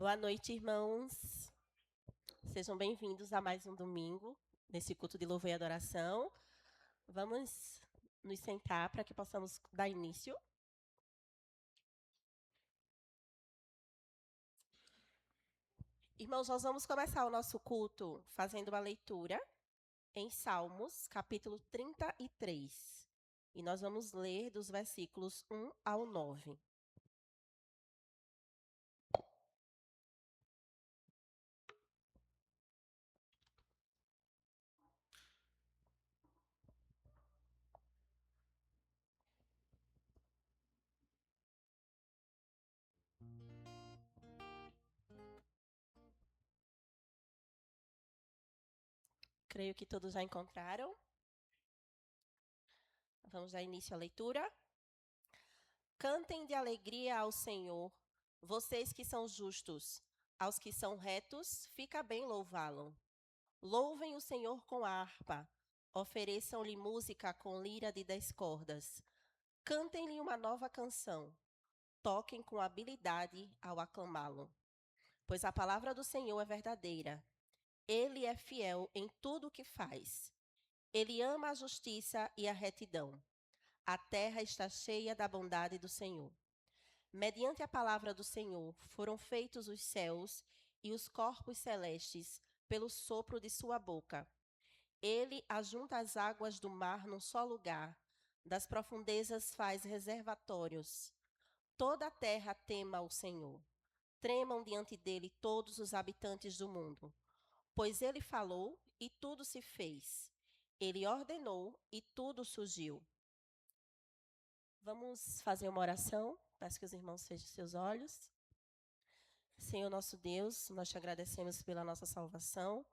Boa noite, irmãos. Sejam bem-vindos a mais um domingo, nesse culto de louvor e adoração. Vamos nos sentar para que possamos dar início. Irmãos, nós vamos começar o nosso culto fazendo uma leitura em Salmos, capítulo 33. E nós vamos ler dos versículos 1 ao 9. Creio que todos já encontraram. Vamos dar início à leitura. Cantem de alegria ao Senhor, vocês que são justos. Aos que são retos, fica bem louvá-lo. Louvem o Senhor com a harpa. Ofereçam-lhe música com lira de 10 cordas. Cantem-lhe uma nova canção. Toquem com habilidade ao aclamá-lo. Pois a palavra do Senhor é verdadeira. Ele é fiel em tudo o que faz. Ele ama a justiça e a retidão. A terra está cheia da bondade do Senhor. Mediante a palavra do Senhor foram feitos os céus e os corpos celestes pelo sopro de sua boca. Ele ajunta as águas do mar num só lugar, das profundezas faz reservatórios. Toda a terra tema o Senhor. Tremam diante dele todos os habitantes do mundo. Pois ele falou e tudo se fez. Ele ordenou e tudo surgiu. Vamos fazer uma oração. Peço que os irmãos fechem seus olhos. Senhor nosso Deus, nós te agradecemos pela nossa salvação,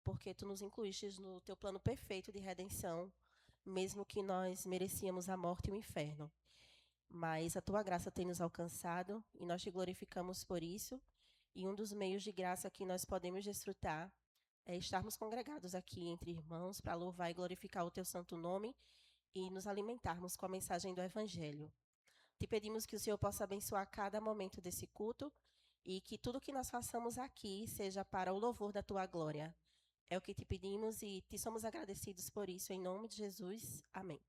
porque tu nos incluíste no teu plano perfeito de redenção, mesmo que nós merecíamos a morte e o inferno. Mas a tua graça tem nos alcançado e nós te glorificamos por isso. E um dos meios de graça que nós podemos desfrutar é estarmos congregados aqui entre irmãos para louvar e glorificar o teu santo nome e nos alimentarmos com a mensagem do Evangelho. Te pedimos que o Senhor possa abençoar cada momento desse culto e que tudo que nós façamos aqui seja para o louvor da tua glória. É o que te pedimos e te somos agradecidos por isso, em nome de Jesus. Amém.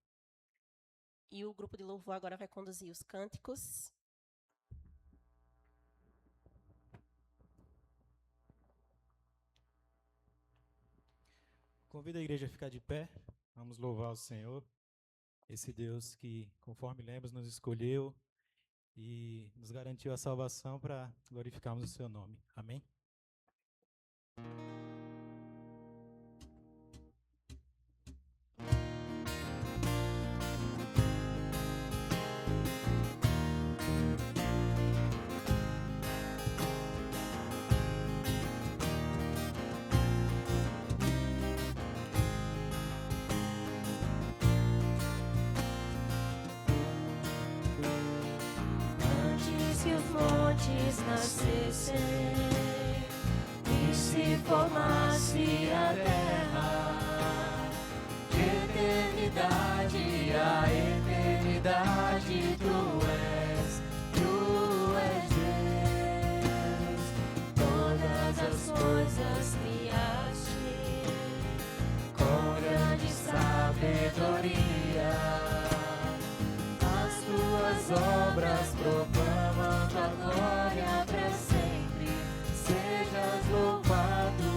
E o grupo de louvor agora vai conduzir os cânticos. Convido a igreja a ficar de pé. Vamos louvar o Senhor, esse Deus que, conforme lemos, nos escolheu e nos garantiu a salvação para glorificarmos o seu nome. Amém? Nascessem e se formasse a terra, de eternidade a eternidade tu és Deus. Todas as coisas criaste com grande sabedoria, as tuas obras proclamam tua glória para sempre, sejas louvado.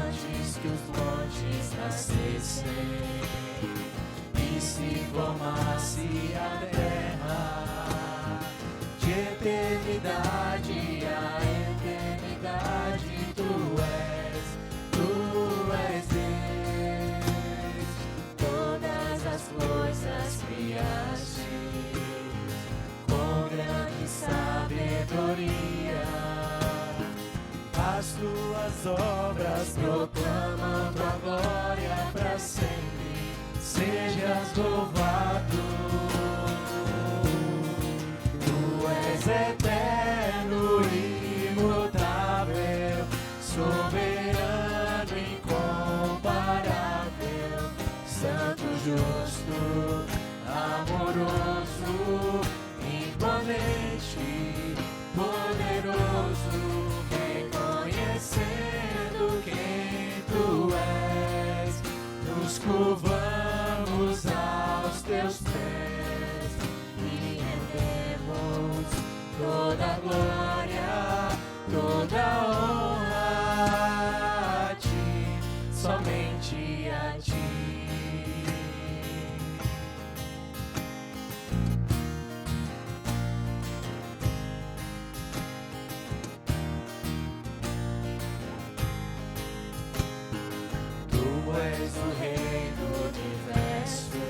Antes que os montes nascessem e se formasse a terra, de eternidade a eternidade tu és Deus. Todas as coisas criaste com grande sabedoria, as tuas obras proclamam tua glória para sempre, sejas louvado. Tu és eterno e imutável, soberano e incomparável, santo, justo, amoroso, imponente. curvamos aos teus pés e rendemos toda a glória, toda a honra a ti, somente a ti. Tu és o Rei do universo,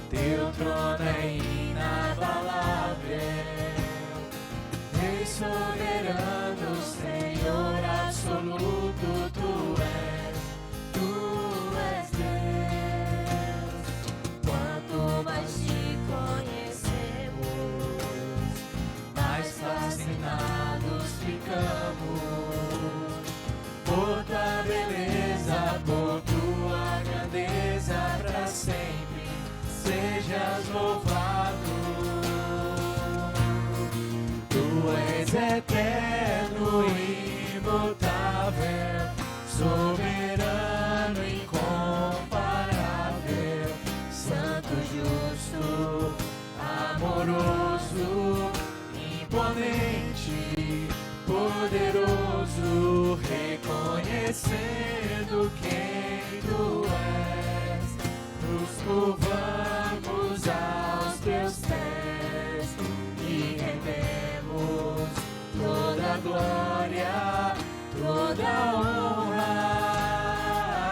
teu trono é inabalável, Rei soberano, Senhor absoluto, tu és Deus. Quanto mais te conhecemos, mais fascinados ficamos por tua beleza, por tua grandeza, para sempre sejas louvado. Tu és eterno, imutável, soberano, incomparável, santo, justo, amoroso, imponente, poderoso, reconhecendo quem tu és, nos curvamos aos teus pés e rendemos toda a glória, toda a honra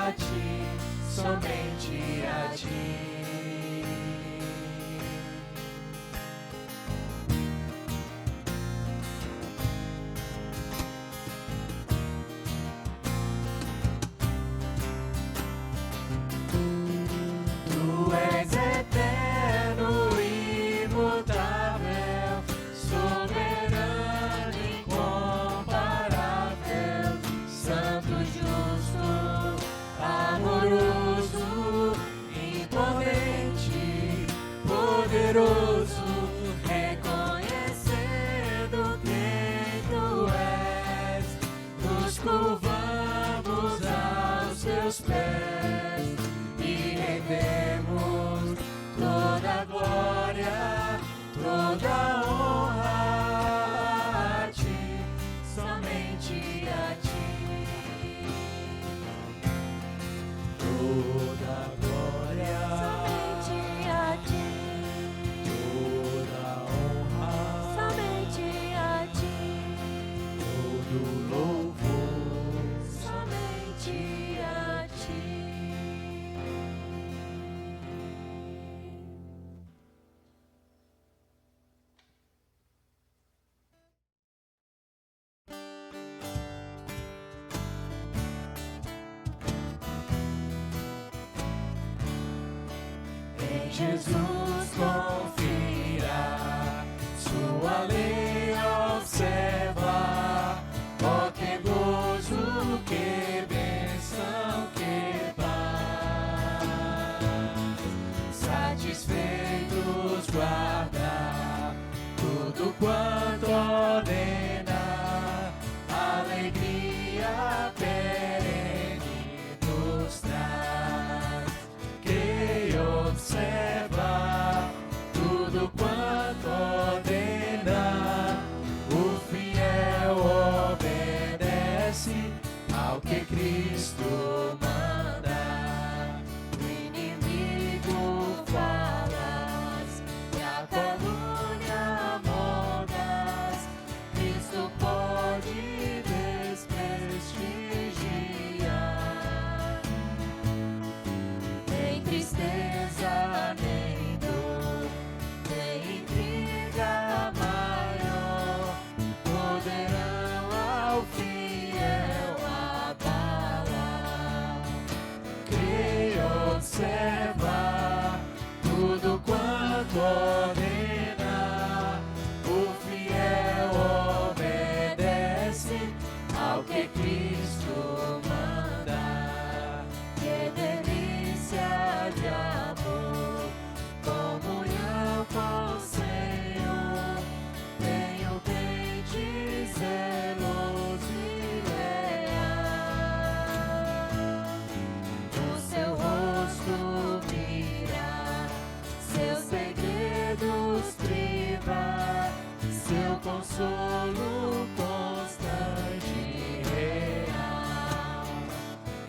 a ti, somente a ti. Tu és eterno, imutável, soberano, incomparável, santo, justo, amoroso, imponente, poderoso, reconhecendo quem tu és, nos curvamos aos teus pés e rendemos toda a glória, toda a honra a ti, somente a ti. Toda a glória, somente a ti. Toda a honra, somente a ti. Todo louvor, somente a ti. Em Jesus confia, sua lei observa. Oh, que gozo, que bênção, que paz. Satisfeitos guarda tudo quanto ordena, alegria perene nos traz. Que observa tudo quanto ordena, o fiel obedece ao que Cristo manda. O inimigo falas e a calúnia moldas, Cristo pode desprestigiar. Nem tristeza, nem dor, nem intriga maior poderão ao fiel abalar. consolo constante e real.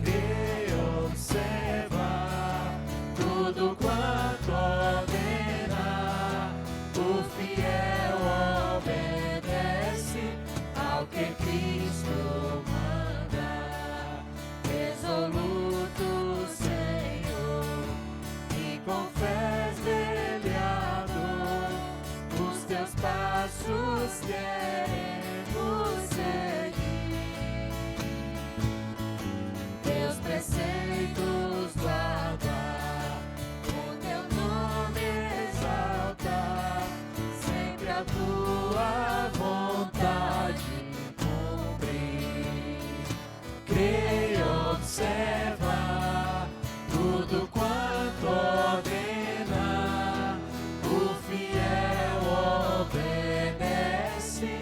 Crer, observar tudo quanto ordenar. O fiel obedece ao que Cristo manda. Resoluto, Senhor, e com fé esmeralhado, os teus passos queremos seguir. Teus preceitos guardar, o teu nome exaltar, sempre a tua vontade cumprir. Creio, observar tudo quanto ordena, o fiel obedece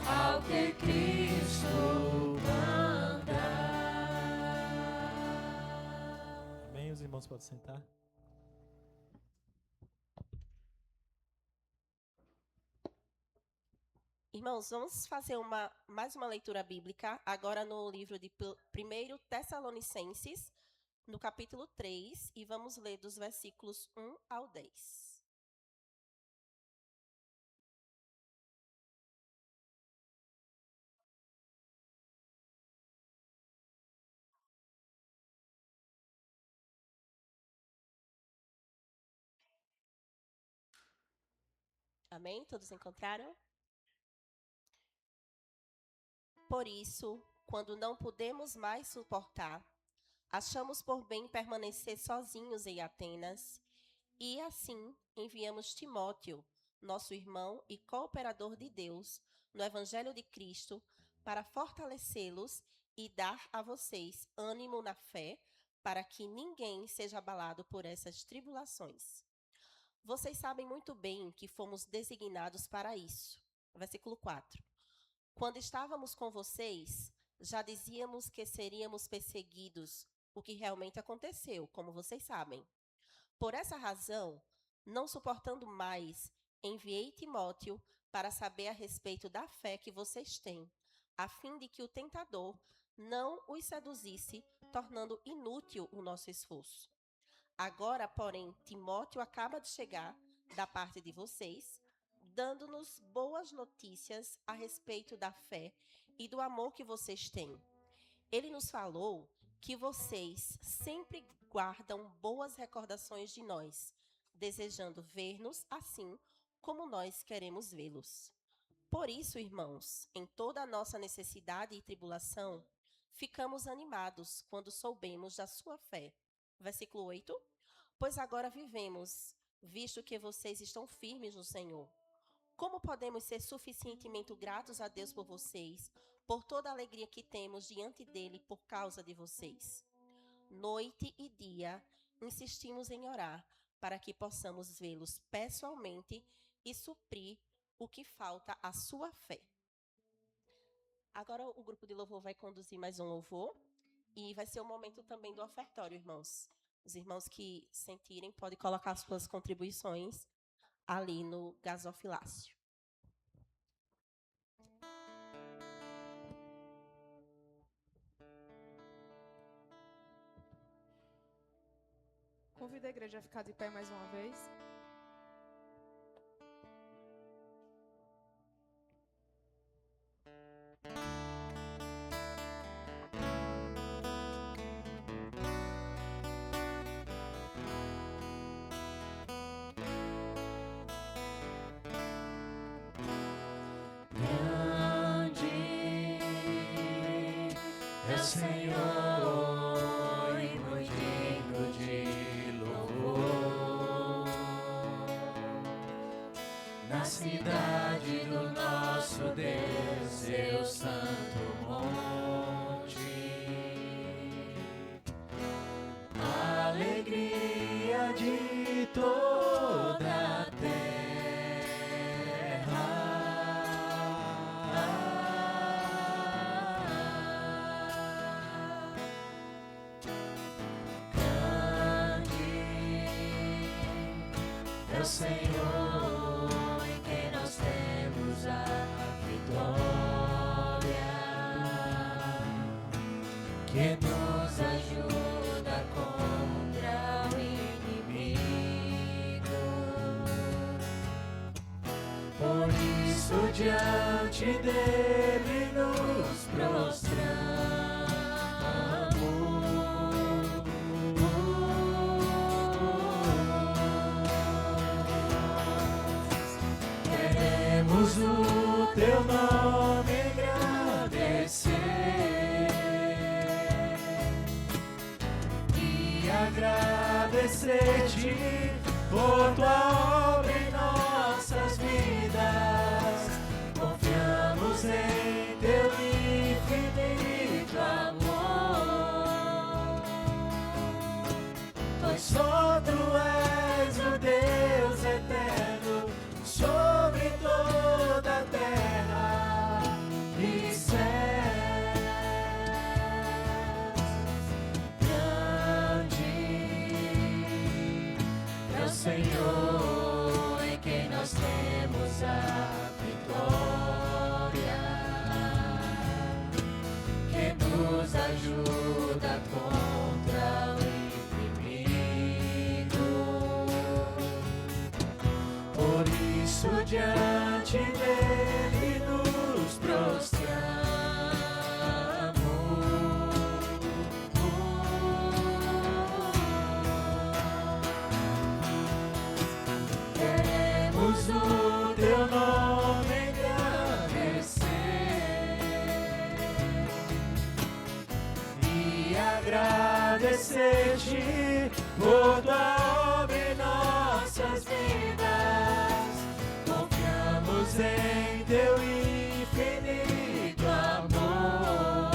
ao que Cristo manda. Amém. Os irmãos podem sentar. Irmãos, vamos fazer mais uma leitura bíblica, agora no livro de 1 Tessalonicenses, no capítulo 3, e vamos ler dos versículos 1 ao 10. Amém? Todos encontraram? Por isso, quando não podemos mais suportar, achamos por bem permanecer sozinhos em Atenas, e assim enviamos Timóteo, nosso irmão e cooperador de Deus, no Evangelho de Cristo, para fortalecê-los e dar a vocês ânimo na fé, para que ninguém seja abalado por essas tribulações. Vocês sabem muito bem que fomos designados para isso. Versículo 4. Quando estávamos com vocês, já dizíamos que seríamos perseguidos, o que realmente aconteceu, como vocês sabem. Por essa razão, não suportando mais, enviei Timóteo para saber a respeito da fé que vocês têm, a fim de que o tentador não os seduzisse, tornando inútil o nosso esforço. Agora, porém, Timóteo acaba de chegar da parte de vocês, dando-nos boas notícias a respeito da fé e do amor que vocês têm. Ele nos falou que vocês sempre guardam boas recordações de nós, desejando ver-nos assim como nós queremos vê-los. Por isso, irmãos, em toda a nossa necessidade e tribulação, ficamos animados quando soubemos da sua fé. Versículo 8. Pois agora vivemos, visto que vocês estão firmes no Senhor. Como podemos ser suficientemente gratos a Deus por vocês, por toda a alegria que temos diante dele por causa de vocês? Noite e dia, insistimos em orar, para que possamos vê-los pessoalmente e suprir o que falta à sua fé. Agora o grupo de louvor vai conduzir mais um louvor, e vai ser o momento também do ofertório, irmãos. Os irmãos que sentirem podem colocar suas contribuições ali no gasofilácio. Convido a igreja a ficar de pé mais uma vez. Senhor, e muito digno de louvor, na cidade do nosso Deus, seu santo monte, a alegria de toda a terra. Senhor, em quem nós temos a que nos ajuda contra o inimigo. Por isso diante dele nos prostramos. Queremos o teu nome agradecer e agradecer-te por tua obra em nossas vidas. Confiamos em teu infinito amor, pois só tu és o Deus eterno sobre toda a terra e céus. Grande é o Senhor em quem nós temos a vitória, que nos ajuda contra o inimigo. Por isso diante dele nos prostramos. Queremos o teu nome agradecer e agradecer-te por tua obra em nossas vidas. Confiamos em teu infinito amor,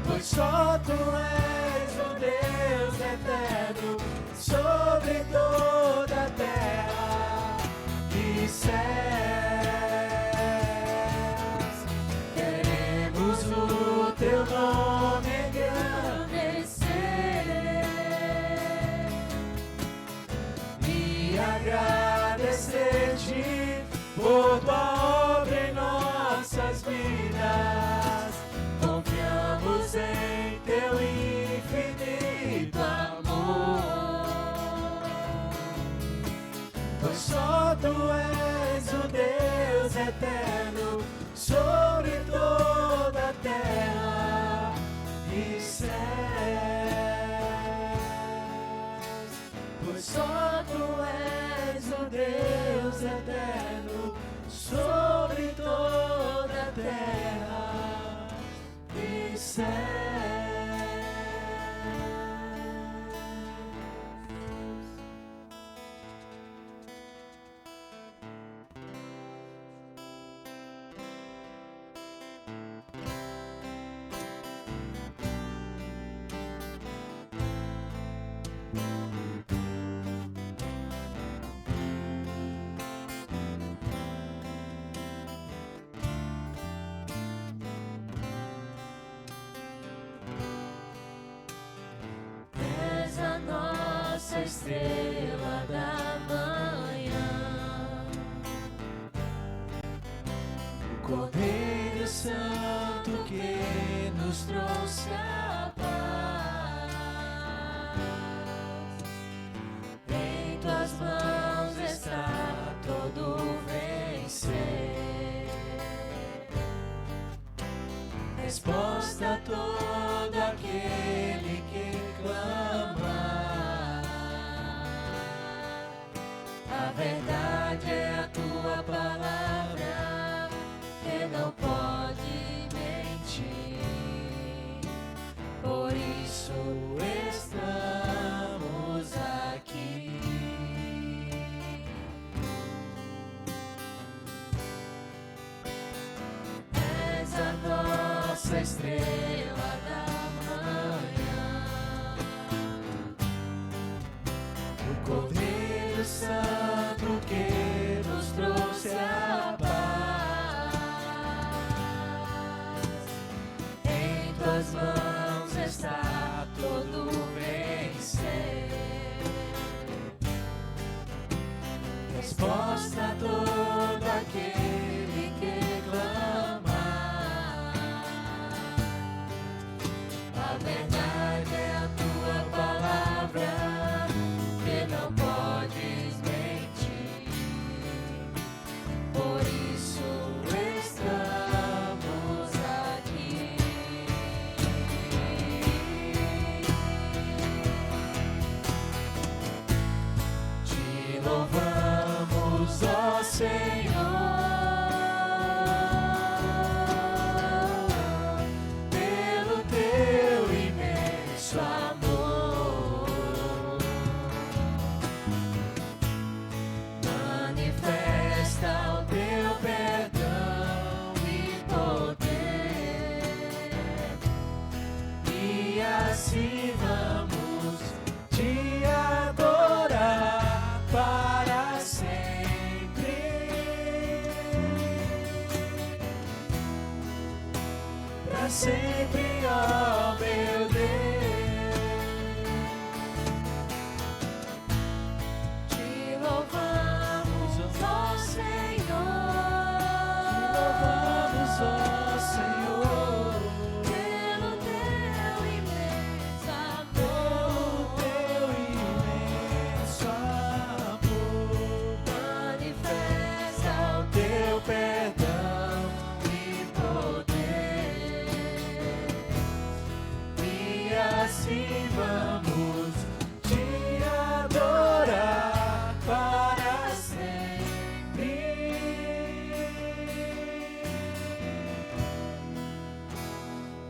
pois só tu és o Deus eterno sobre toda a terra e céus. Queremos o teu nome agradecer e agradecer-te por tua obra em nossas vidas. Confiamos em teu infinito amor, pois só tu és o Deus eterno sobre toda a terra e céus. Pois só tu és o Deus eterno sobre toda a terra e céus. És a nossa estrela da manhã, o Cordeiro Santo que nos trouxe a paz. Em tuas mãos está todo vencer, resposta a todo aquele que clama. A verdade é a tua palavra, que não pode mentir. Por isso estamos aqui. És a nossa estrela da manhã, o Cordeiro Santo que nos trouxe a paz. Em tuas mãos está todo vencer, resposta a todo aquele que clama. Senhor, pelo teu imenso amor. Manifesta o teu perdão e poder, e assim vamos te adorar para sempre, para sempre, ó meu Deus. Te louvamos, ó Senhor, te louvamos, ó Senhor, pelo teu imenso amor, pelo teu imenso amor. Manifesta o teu perdão e poder, e assim vamos te adorar para sempre,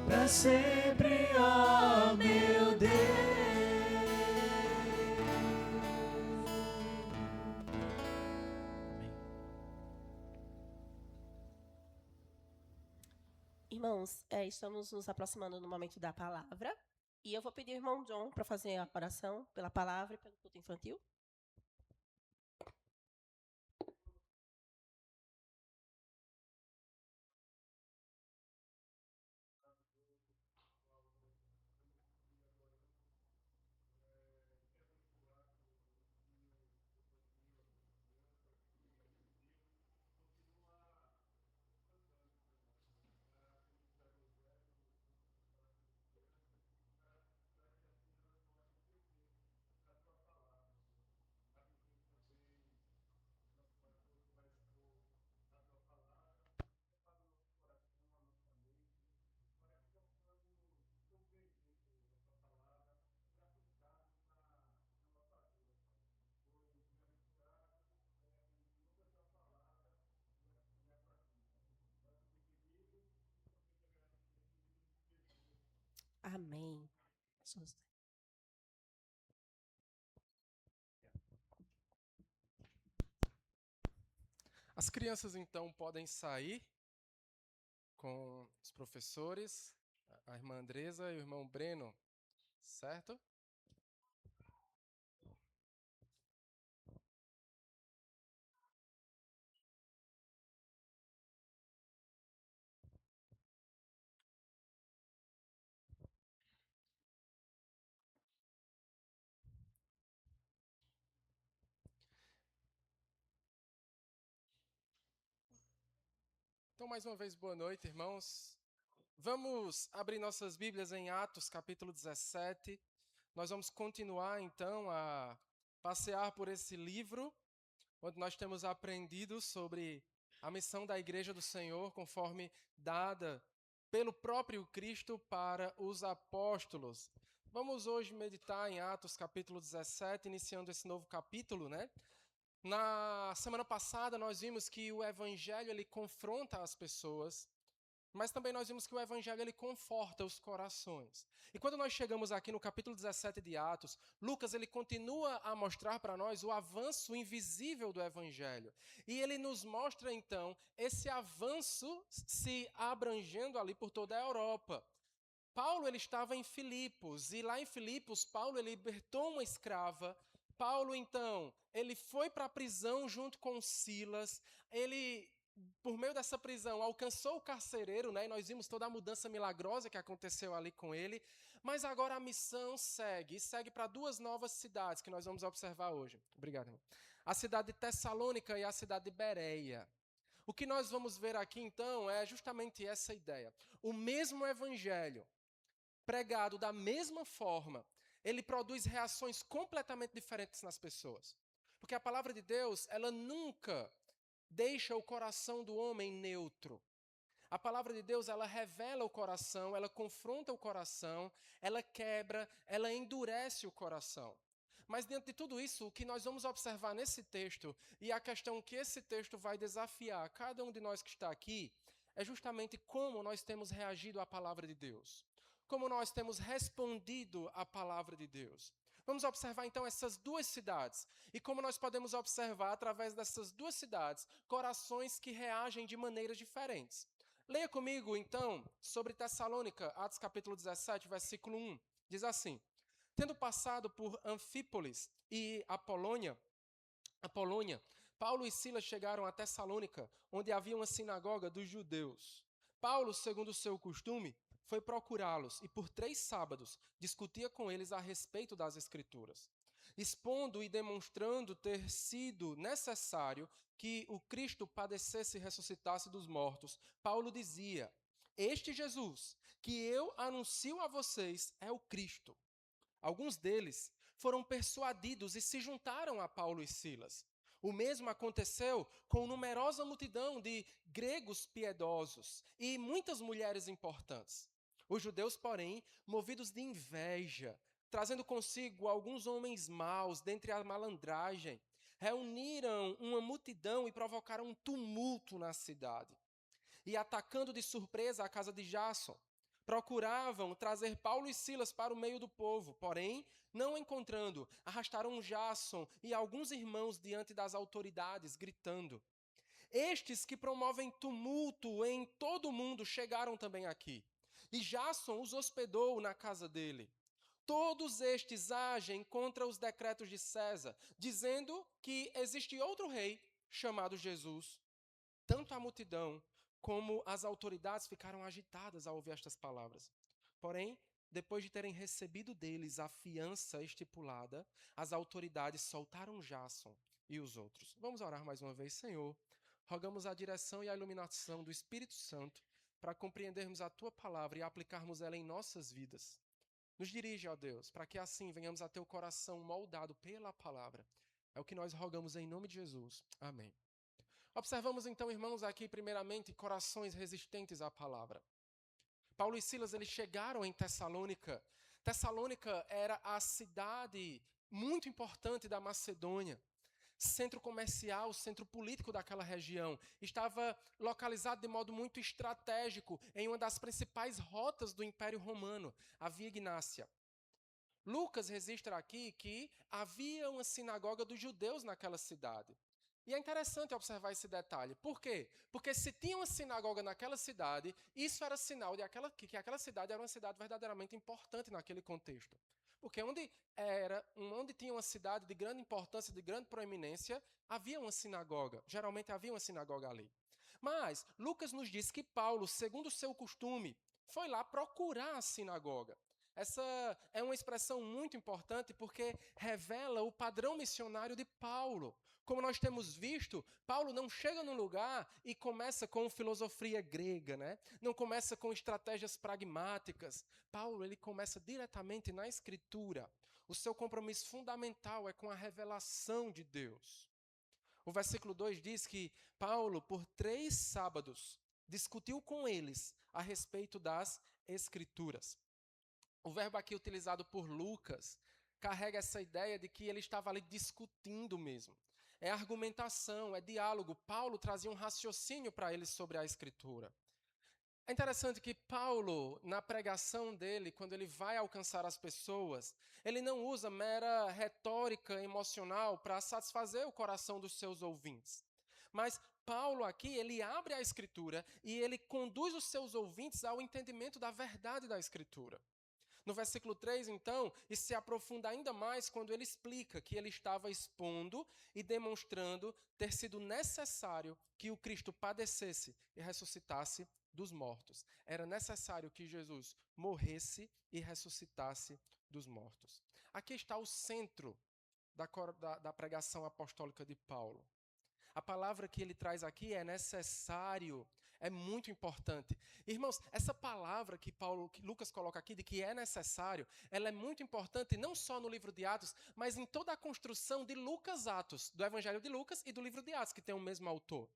para sempre, ó meu Deus. Irmãos, estamos nos aproximando do momento da palavra. E eu vou pedir ao irmão John para fazer a oração pela palavra e pelo culto infantil. Amém. As crianças, então, podem sair com os professores, a irmã Andresa e o irmão Breno, certo? Então, mais uma vez, boa noite, irmãos. Vamos abrir nossas Bíblias em Atos, capítulo 17. Nós vamos continuar, então, a passear por esse livro, onde nós temos aprendido sobre a missão da Igreja do Senhor, conforme dada pelo próprio Cristo para os apóstolos. Vamos hoje meditar em Atos, capítulo 17, iniciando esse novo capítulo, né? Na semana passada, nós vimos que o Evangelho ele confronta as pessoas, mas também nós vimos que o Evangelho ele conforta os corações. E quando nós chegamos aqui no capítulo 17 de Atos, Lucas ele continua a mostrar para nós o avanço invisível do Evangelho. E ele nos mostra, então, esse avanço se abrangendo ali por toda a Europa. Paulo ele estava em Filipos, e lá em Filipos, Paulo ele libertou uma escrava. Paulo, então, ele foi para a prisão junto com Silas. Ele, por meio dessa prisão, alcançou o carcereiro, né? E nós vimos toda a mudança milagrosa que aconteceu ali com ele. Mas agora a missão segue, e segue para duas novas cidades que nós vamos observar hoje. Obrigado, irmão. A cidade de Tessalônica e a cidade de Bereia. O que nós vamos ver aqui, então, é justamente essa ideia. O mesmo evangelho, pregado da mesma forma, ele produz reações completamente diferentes nas pessoas. Porque a palavra de Deus, ela nunca deixa o coração do homem neutro. A palavra de Deus, ela revela o coração, ela confronta o coração, ela quebra, ela endurece o coração. Mas diante de tudo isso, o que nós vamos observar nesse texto, e a questão que esse texto vai desafiar cada um de nós que está aqui, é justamente como nós temos reagido à palavra de Deus. Como nós temos respondido à palavra de Deus. Vamos observar então essas duas cidades e como nós podemos observar através dessas duas cidades corações que reagem de maneiras diferentes. Leia comigo então sobre Tessalônica, Atos capítulo 17, versículo 1. Diz assim: tendo passado por Anfípolis e Apolônia, Paulo e Silas chegaram a Tessalônica, onde havia uma sinagoga dos judeus. Paulo, segundo o seu costume, foi procurá-los e por 3 sábados discutia com eles a respeito das Escrituras, expondo e demonstrando ter sido necessário que o Cristo padecesse e ressuscitasse dos mortos. Paulo dizia: este Jesus que eu anuncio a vocês é o Cristo. Alguns deles foram persuadidos e se juntaram a Paulo e Silas. O mesmo aconteceu com numerosa multidão de gregos piedosos e muitas mulheres importantes. Os judeus, porém, movidos de inveja, trazendo consigo alguns homens maus dentre a malandragem, reuniram uma multidão e provocaram um tumulto na cidade. E atacando de surpresa a casa de Jason, procuravam trazer Paulo e Silas para o meio do povo, porém, não encontrando, arrastaram Jason e alguns irmãos diante das autoridades, gritando: estes que promovem tumulto em todo o mundo chegaram também aqui. E Jason os hospedou na casa dele. Todos estes agem contra os decretos de César, dizendo que existe outro rei chamado Jesus. Tanto a multidão como as autoridades ficaram agitadas ao ouvir estas palavras. Porém, depois de terem recebido deles a fiança estipulada, as autoridades soltaram Jason e os outros. Vamos orar mais uma vez, Senhor. Rogamos a direção e a iluminação do Espírito Santo para compreendermos a Tua palavra e aplicarmos ela em nossas vidas. Nos dirige, ó Deus, para que assim venhamos a ter o coração moldado pela palavra. É o que nós rogamos em nome de Jesus. Amém. Observamos então, irmãos, aqui primeiramente corações resistentes à palavra. Paulo e Silas, eles chegaram em Tessalônica. Tessalônica era a cidade muito importante da Macedônia. Centro comercial, centro político daquela região. Estava localizado de modo muito estratégico em uma das principais rotas do Império Romano, a Via Ignácia. Lucas registra aqui que havia uma sinagoga dos judeus naquela cidade. E é interessante observar esse detalhe. Por quê? Porque se tinha uma sinagoga naquela cidade, isso era sinal de que aquela cidade era uma cidade verdadeiramente importante naquele contexto. Porque onde tinha uma cidade de grande importância, de grande proeminência, havia uma sinagoga. Geralmente havia uma sinagoga ali. Mas Lucas nos diz que Paulo, segundo o seu costume, foi lá procurar a sinagoga. Essa é uma expressão muito importante porque revela o padrão missionário de Paulo. Como nós temos visto, Paulo não chega num lugar e começa com filosofia grega, né? Não começa com estratégias pragmáticas. Paulo, ele começa diretamente na Escritura. O seu compromisso fundamental é com a revelação de Deus. O versículo 2 diz que Paulo, por 3 sábados, discutiu com eles a respeito das Escrituras. O verbo aqui utilizado por Lucas carrega essa ideia de que ele estava ali discutindo mesmo. É argumentação, é diálogo. Paulo trazia um raciocínio para eles sobre a Escritura. É interessante que Paulo, na pregação dele, quando ele vai alcançar as pessoas, ele não usa mera retórica emocional para satisfazer o coração dos seus ouvintes. Mas Paulo aqui, ele abre a Escritura e ele conduz os seus ouvintes ao entendimento da verdade da Escritura. No versículo 3, então, isso se aprofunda ainda mais quando ele explica que ele estava expondo e demonstrando ter sido necessário que o Cristo padecesse e ressuscitasse dos mortos. Era necessário que Jesus morresse e ressuscitasse dos mortos. Aqui está o centro da pregação apostólica de Paulo. A palavra que ele traz aqui é necessário, é muito importante. Irmãos, essa palavra que Lucas coloca aqui, de que é necessário, ela é muito importante não só no livro de Atos, mas em toda a construção de Lucas Atos, do Evangelho de Lucas e do livro de Atos, que tem o mesmo autor.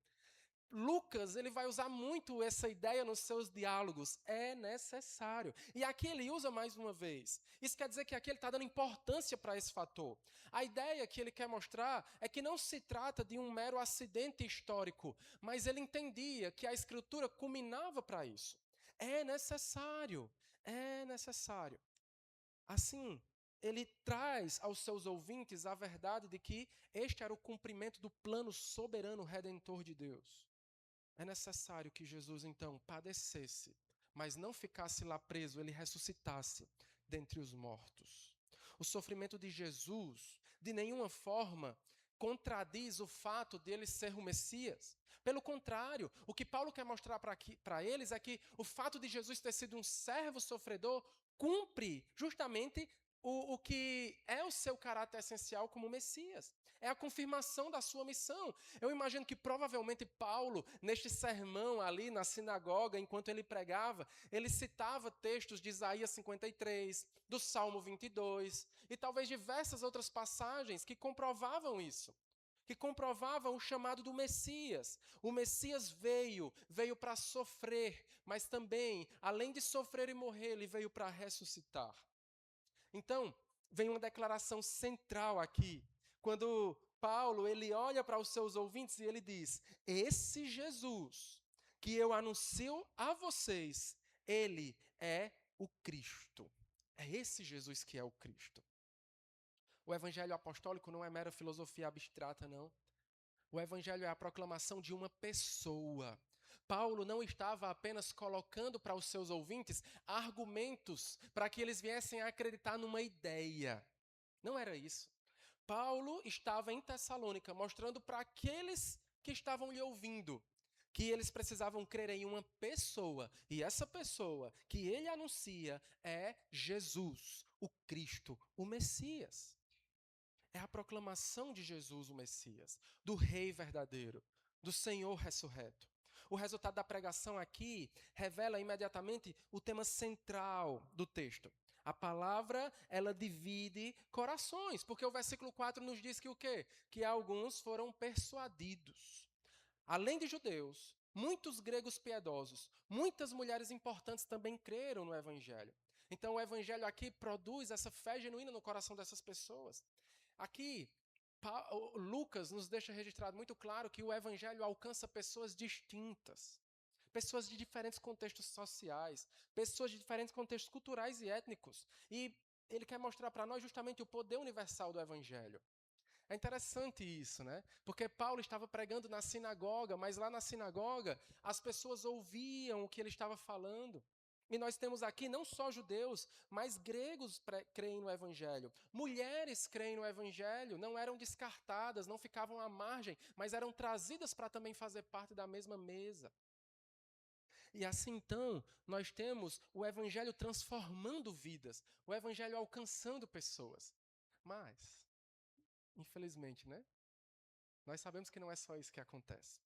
Lucas, ele vai usar muito essa ideia nos seus diálogos. É necessário. E aqui ele usa mais uma vez. Isso quer dizer que aqui ele está dando importância para esse fator. A ideia que ele quer mostrar é que não se trata de um mero acidente histórico, mas ele entendia que a Escritura culminava para isso. É necessário. É necessário. Assim, ele traz aos seus ouvintes a verdade de que este era o cumprimento do plano soberano redentor de Deus. É necessário que Jesus, então, padecesse, mas não ficasse lá preso, ele ressuscitasse dentre os mortos. O sofrimento de Jesus, de nenhuma forma, contradiz o fato de ele ser o Messias. Pelo contrário, o que Paulo quer mostrar para eles é que o fato de Jesus ter sido um servo sofredor cumpre justamente o que é o seu caráter essencial como Messias. É a confirmação da sua missão. Eu imagino que provavelmente Paulo, neste sermão ali na sinagoga, enquanto ele pregava, ele citava textos de Isaías 53, do Salmo 22, e talvez diversas outras passagens que comprovavam isso, que comprovavam o chamado do Messias. O Messias veio para sofrer, mas também, além de sofrer e morrer, ele veio para ressuscitar. Então, vem uma declaração central aqui, quando Paulo ele olha para os seus ouvintes e ele diz: esse Jesus que eu anuncio a vocês, ele é o Cristo. É esse Jesus que é o Cristo. O evangelho apostólico não é mera filosofia abstrata, não. O evangelho é a proclamação de uma pessoa. Paulo não estava apenas colocando para os seus ouvintes argumentos para que eles viessem a acreditar numa ideia. Não era isso. Paulo estava em Tessalônica mostrando para aqueles que estavam lhe ouvindo que eles precisavam crer em uma pessoa. E essa pessoa que ele anuncia é Jesus, o Cristo, o Messias. É a proclamação de Jesus, o Messias, do Rei verdadeiro, do Senhor ressurreto. O resultado da pregação aqui revela imediatamente o tema central do texto. A palavra, ela divide corações, porque o versículo 4 nos diz que o quê? Que alguns foram persuadidos. Além de judeus, muitos gregos piedosos, muitas mulheres importantes também creram no Evangelho. Então o Evangelho aqui produz essa fé genuína no coração dessas pessoas. Aqui, Lucas nos deixa registrado muito claro que o Evangelho alcança pessoas distintas, pessoas de diferentes contextos sociais, pessoas de diferentes contextos culturais e étnicos. E ele quer mostrar para nós justamente o poder universal do Evangelho. É interessante isso, né? Porque Paulo estava pregando na sinagoga, mas lá na sinagoga as pessoas ouviam o que ele estava falando. E nós temos aqui não só judeus, mas gregos creem no Evangelho. Mulheres creem no Evangelho, não eram descartadas, não ficavam à margem, mas eram trazidas para também fazer parte da mesma mesa. E assim então, nós temos o Evangelho transformando vidas, o Evangelho alcançando pessoas. Mas, infelizmente, né? Nós sabemos que não é só isso que acontece.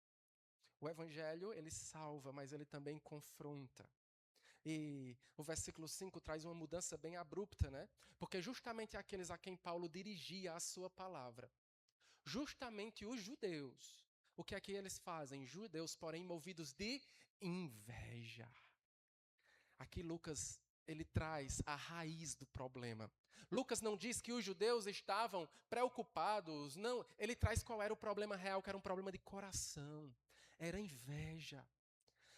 O Evangelho, ele salva, mas ele também confronta. E o versículo 5 traz uma mudança bem abrupta, né? Porque justamente aqueles a quem Paulo dirigia a sua palavra, justamente os judeus, o que é que eles fazem? Judeus, porém, movidos de inveja. Aqui Lucas, ele traz a raiz do problema. Lucas não diz que os judeus estavam preocupados, não. Ele traz qual era o problema real, que era um problema de coração. Era inveja.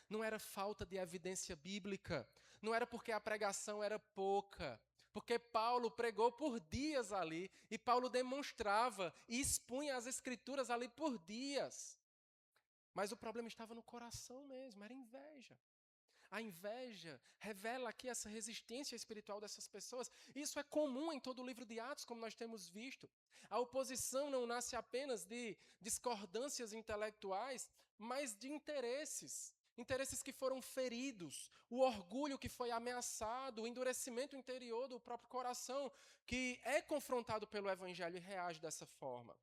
Não era falta de evidência bíblica. Não era porque a pregação era pouca. Porque Paulo pregou por dias ali. E Paulo demonstrava e expunha as escrituras ali por dias. Mas o problema estava no coração mesmo, era inveja. A inveja revela aqui essa resistência espiritual dessas pessoas. Isso é comum em todo o livro de Atos, como nós temos visto. A oposição não nasce apenas de discordâncias intelectuais, mas de interesses. Interesses que foram feridos, o orgulho que foi ameaçado, o endurecimento interior do próprio coração, que é confrontado pelo Evangelho e reage dessa forma.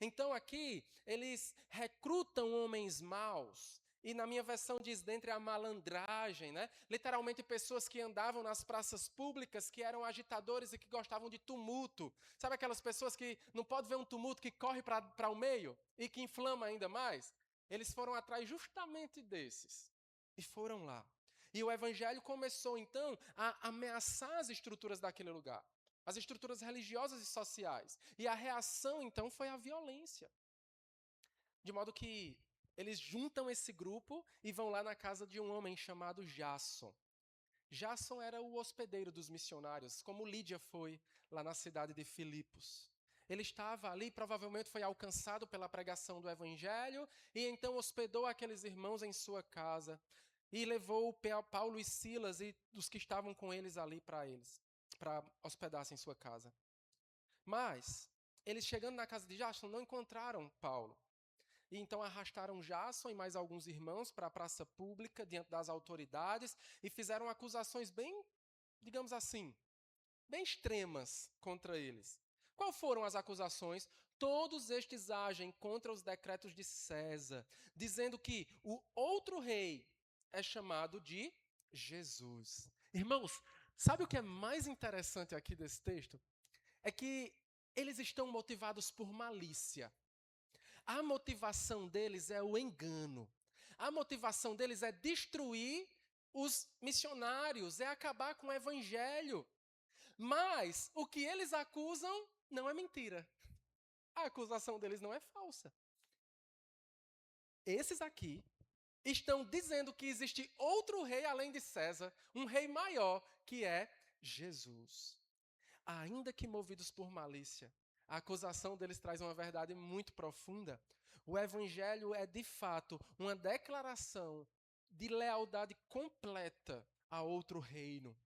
Então aqui, eles recrutam homens maus, e na minha versão diz, dentre a malandragem, né? Literalmente pessoas que andavam nas praças públicas, que eram agitadores e que gostavam de tumulto. Sabe aquelas pessoas que não pode ver um tumulto que corre para o meio e que inflama ainda mais? Eles foram atrás justamente desses. E foram lá. E o evangelho começou, então, a ameaçar as estruturas daquele lugar. As estruturas religiosas e sociais. E a reação, então, foi a violência. De modo que eles juntam esse grupo e vão lá na casa de um homem chamado Jasson. Jasson era o hospedeiro dos missionários, como Lídia foi lá na cidade de Filipos. Ele estava ali, provavelmente foi alcançado pela pregação do evangelho, e então hospedou aqueles irmãos em sua casa, e levou Paulo e Silas e os que estavam com eles ali para hospedar-se em sua casa. Mas, eles chegando na casa de Jasson, não encontraram Paulo. E então arrastaram Jasson e mais alguns irmãos para a praça pública, diante das autoridades, e fizeram acusações bem, digamos assim, bem extremas contra eles. Quais foram as acusações? Todos estes agem contra os decretos de César, dizendo que o outro rei é chamado de Jesus. Irmãos, sabe o que é mais interessante aqui desse texto? É que eles estão motivados por malícia. A motivação deles é o engano. A motivação deles é destruir os missionários, é acabar com o evangelho. Mas o que eles acusam não é mentira. A acusação deles não é falsa. Esses aqui estão dizendo que existe outro rei além de César, um rei maior, que é Jesus. Ainda que movidos por malícia, a acusação deles traz uma verdade muito profunda. O evangelho é, de fato, uma declaração de lealdade completa a outro reino,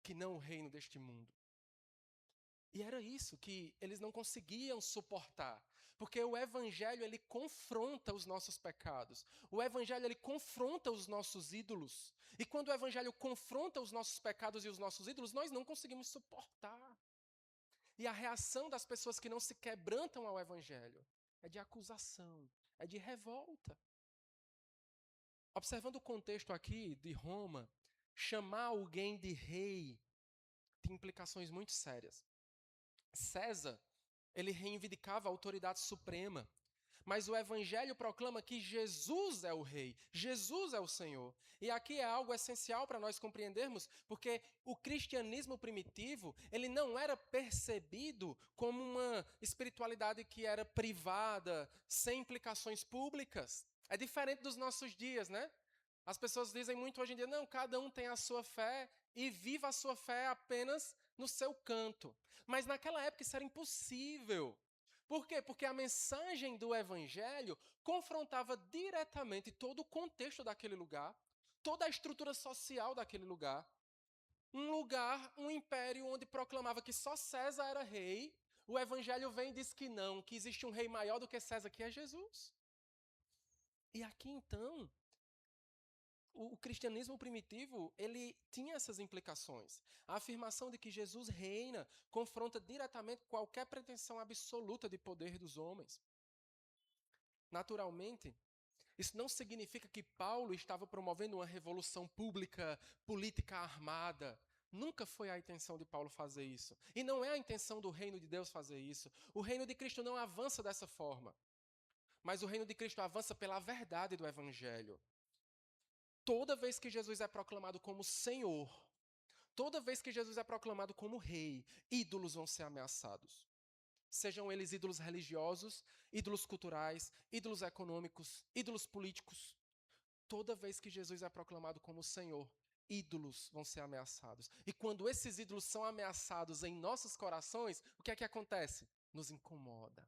que não o reino deste mundo. E era isso que eles não conseguiam suportar, porque o evangelho ele confronta os nossos pecados. O evangelho ele confronta os nossos ídolos. E quando o evangelho confronta os nossos pecados e os nossos ídolos, nós não conseguimos suportar. E a reação das pessoas que não se quebrantam ao evangelho é de acusação, é de revolta. Observando o contexto aqui de Roma, chamar alguém de rei tem implicações muito sérias. César, ele reivindicava a autoridade suprema, mas o evangelho proclama que Jesus é o rei, Jesus é o Senhor. E aqui é algo essencial para nós compreendermos, porque o cristianismo primitivo, ele não era percebido como uma espiritualidade que era privada, sem implicações públicas. É diferente dos nossos dias, né? As pessoas dizem muito hoje em dia, não, cada um tem a sua fé e viva a sua fé apenas no seu canto. Mas naquela época isso era impossível. Por quê? Porque a mensagem do evangelho confrontava diretamente todo o contexto daquele lugar, toda a estrutura social daquele lugar. Um império onde proclamava que só César era rei. O evangelho vem e diz que não, que existe um rei maior do que César, que é Jesus. E aqui então, o cristianismo primitivo, ele tinha essas implicações. A afirmação de que Jesus reina confronta diretamente qualquer pretensão absoluta de poder dos homens. Naturalmente, isso não significa que Paulo estava promovendo uma revolução pública, política armada. Nunca foi a intenção de Paulo fazer isso. E não é a intenção do reino de Deus fazer isso. O reino de Cristo não avança dessa forma. Mas o reino de Cristo avança pela verdade do evangelho. Toda vez que Jesus é proclamado como Senhor, toda vez que Jesus é proclamado como Rei, ídolos vão ser ameaçados. Sejam eles ídolos religiosos, ídolos culturais, ídolos econômicos, ídolos políticos. Toda vez que Jesus é proclamado como Senhor, ídolos vão ser ameaçados. E quando esses ídolos são ameaçados em nossos corações, o que é que acontece? Nos incomoda.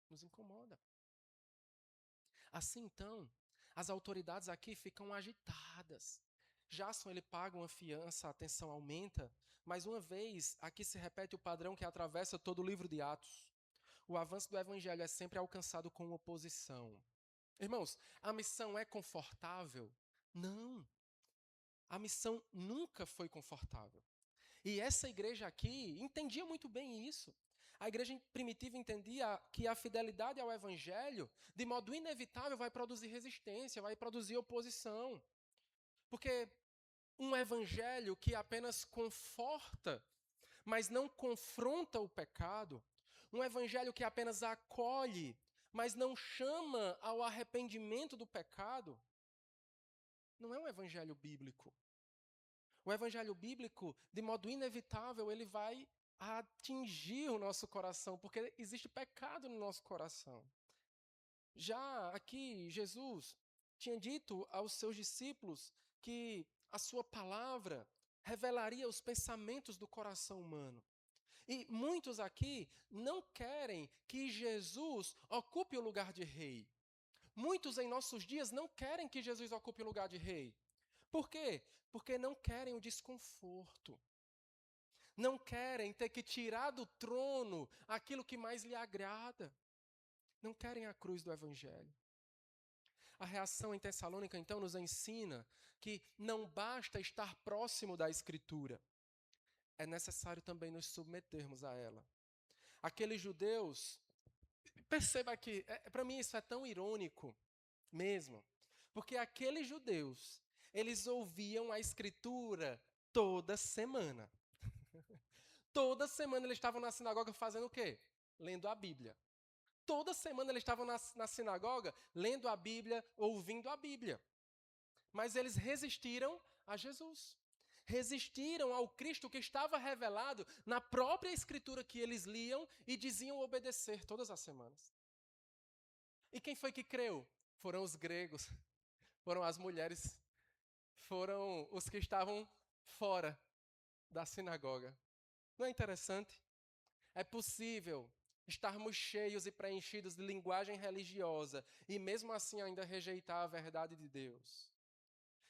Nos incomoda. Assim, então, as autoridades aqui ficam agitadas. Jasson, ele paga uma fiança, a tensão aumenta. Mais uma vez, aqui se repete o padrão que atravessa todo o livro de Atos. O avanço do evangelho é sempre alcançado com oposição. Irmãos, a missão é confortável? Não. A missão nunca foi confortável. E essa igreja aqui entendia muito bem isso. A igreja primitiva entendia que a fidelidade ao evangelho, de modo inevitável, vai produzir resistência, vai produzir oposição. Porque um evangelho que apenas conforta, mas não confronta o pecado, um evangelho que apenas acolhe, mas não chama ao arrependimento do pecado, não é um evangelho bíblico. O evangelho bíblico, de modo inevitável, ele vai atingir o nosso coração, porque existe pecado no nosso coração. Já aqui, Jesus tinha dito aos seus discípulos que a sua palavra revelaria os pensamentos do coração humano. E muitos aqui não querem que Jesus ocupe o lugar de rei. Muitos em nossos dias não querem que Jesus ocupe o lugar de rei. Por quê? Porque não querem o desconforto. Não querem ter que tirar do trono aquilo que mais lhe agrada. Não querem a cruz do Evangelho. A reação em Tessalônica, então, nos ensina que não basta estar próximo da Escritura. É necessário também nos submetermos a ela. Aqueles judeus, perceba que, para mim isso é tão irônico mesmo, porque aqueles judeus, eles ouviam a Escritura toda semana. Toda semana eles estavam na sinagoga fazendo o quê? Lendo a Bíblia. Toda semana eles estavam na sinagoga lendo a Bíblia, ouvindo a Bíblia. Mas eles resistiram a Jesus. Resistiram ao Cristo que estava revelado na própria Escritura que eles liam e diziam obedecer todas as semanas. E quem foi que creu? Foram os gregos, foram as mulheres, foram os que estavam fora da sinagoga. Não é interessante? É possível estarmos cheios e preenchidos de linguagem religiosa e mesmo assim ainda rejeitar a verdade de Deus.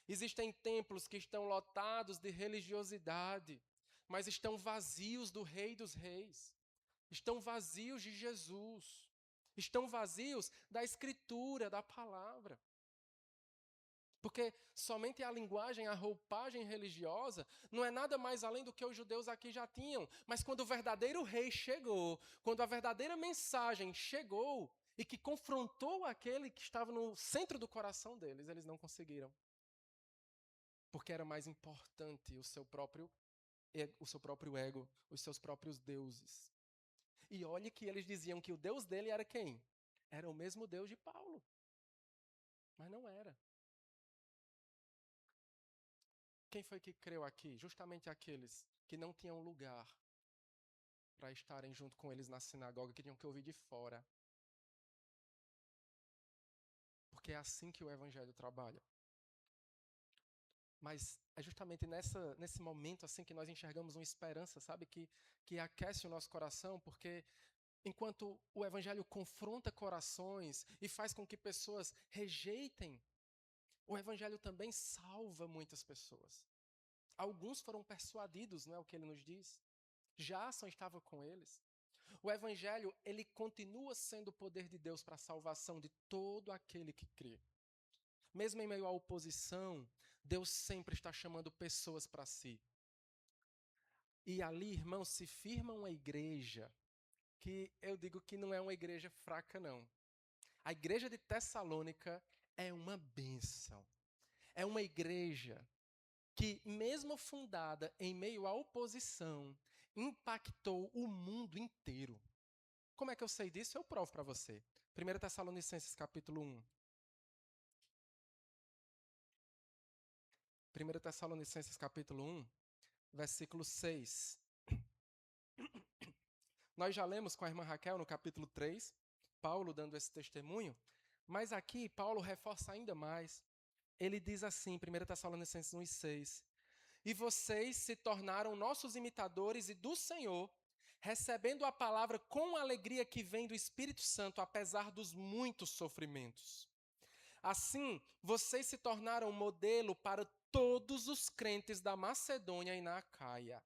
Existem templos que estão lotados de religiosidade, mas estão vazios do Rei dos Reis. Estão vazios de Jesus. Estão vazios da Escritura, da palavra. Porque somente a linguagem, a roupagem religiosa não é nada mais além do que os judeus aqui já tinham. Mas quando o verdadeiro rei chegou, quando a verdadeira mensagem chegou e que confrontou aquele que estava no centro do coração deles, eles não conseguiram. Porque era mais importante o seu próprio ego, os seus próprios deuses. E olhe que eles diziam que o Deus dele era quem? Era o mesmo Deus de Paulo. Mas não era. Quem foi que creu aqui? Justamente aqueles que não tinham lugar para estarem junto com eles na sinagoga, que tinham que ouvir de fora. Porque é assim que o Evangelho trabalha. Mas é justamente nesse momento assim que nós enxergamos uma esperança, sabe? Que aquece o nosso coração, porque enquanto o Evangelho confronta corações e faz com que pessoas rejeitem, o Evangelho também salva muitas pessoas. Alguns foram persuadidos, não é o que ele nos diz? Jason estava com eles. O Evangelho, ele continua sendo o poder de Deus para a salvação de todo aquele que crê. Mesmo em meio à oposição, Deus sempre está chamando pessoas para si. E ali, irmãos, se firma uma igreja que eu digo que não é uma igreja fraca, não. A igreja de Tessalônica é uma bênção. É uma igreja que, mesmo fundada em meio à oposição, impactou o mundo inteiro. Como é que eu sei disso? Eu provo para você. 1 Tessalonicenses capítulo 1. 1 Tessalonicenses capítulo 1, versículo 6. Nós já lemos com a irmã Raquel no capítulo 3, Paulo dando esse testemunho, mas aqui Paulo reforça ainda mais. Ele diz assim, 1 Tessalonicenses 1 e 6, e vocês se tornaram nossos imitadores e do Senhor, recebendo a palavra com a alegria que vem do Espírito Santo, apesar dos muitos sofrimentos. Assim, vocês se tornaram modelo para todos os crentes da Macedônia e na Acaia.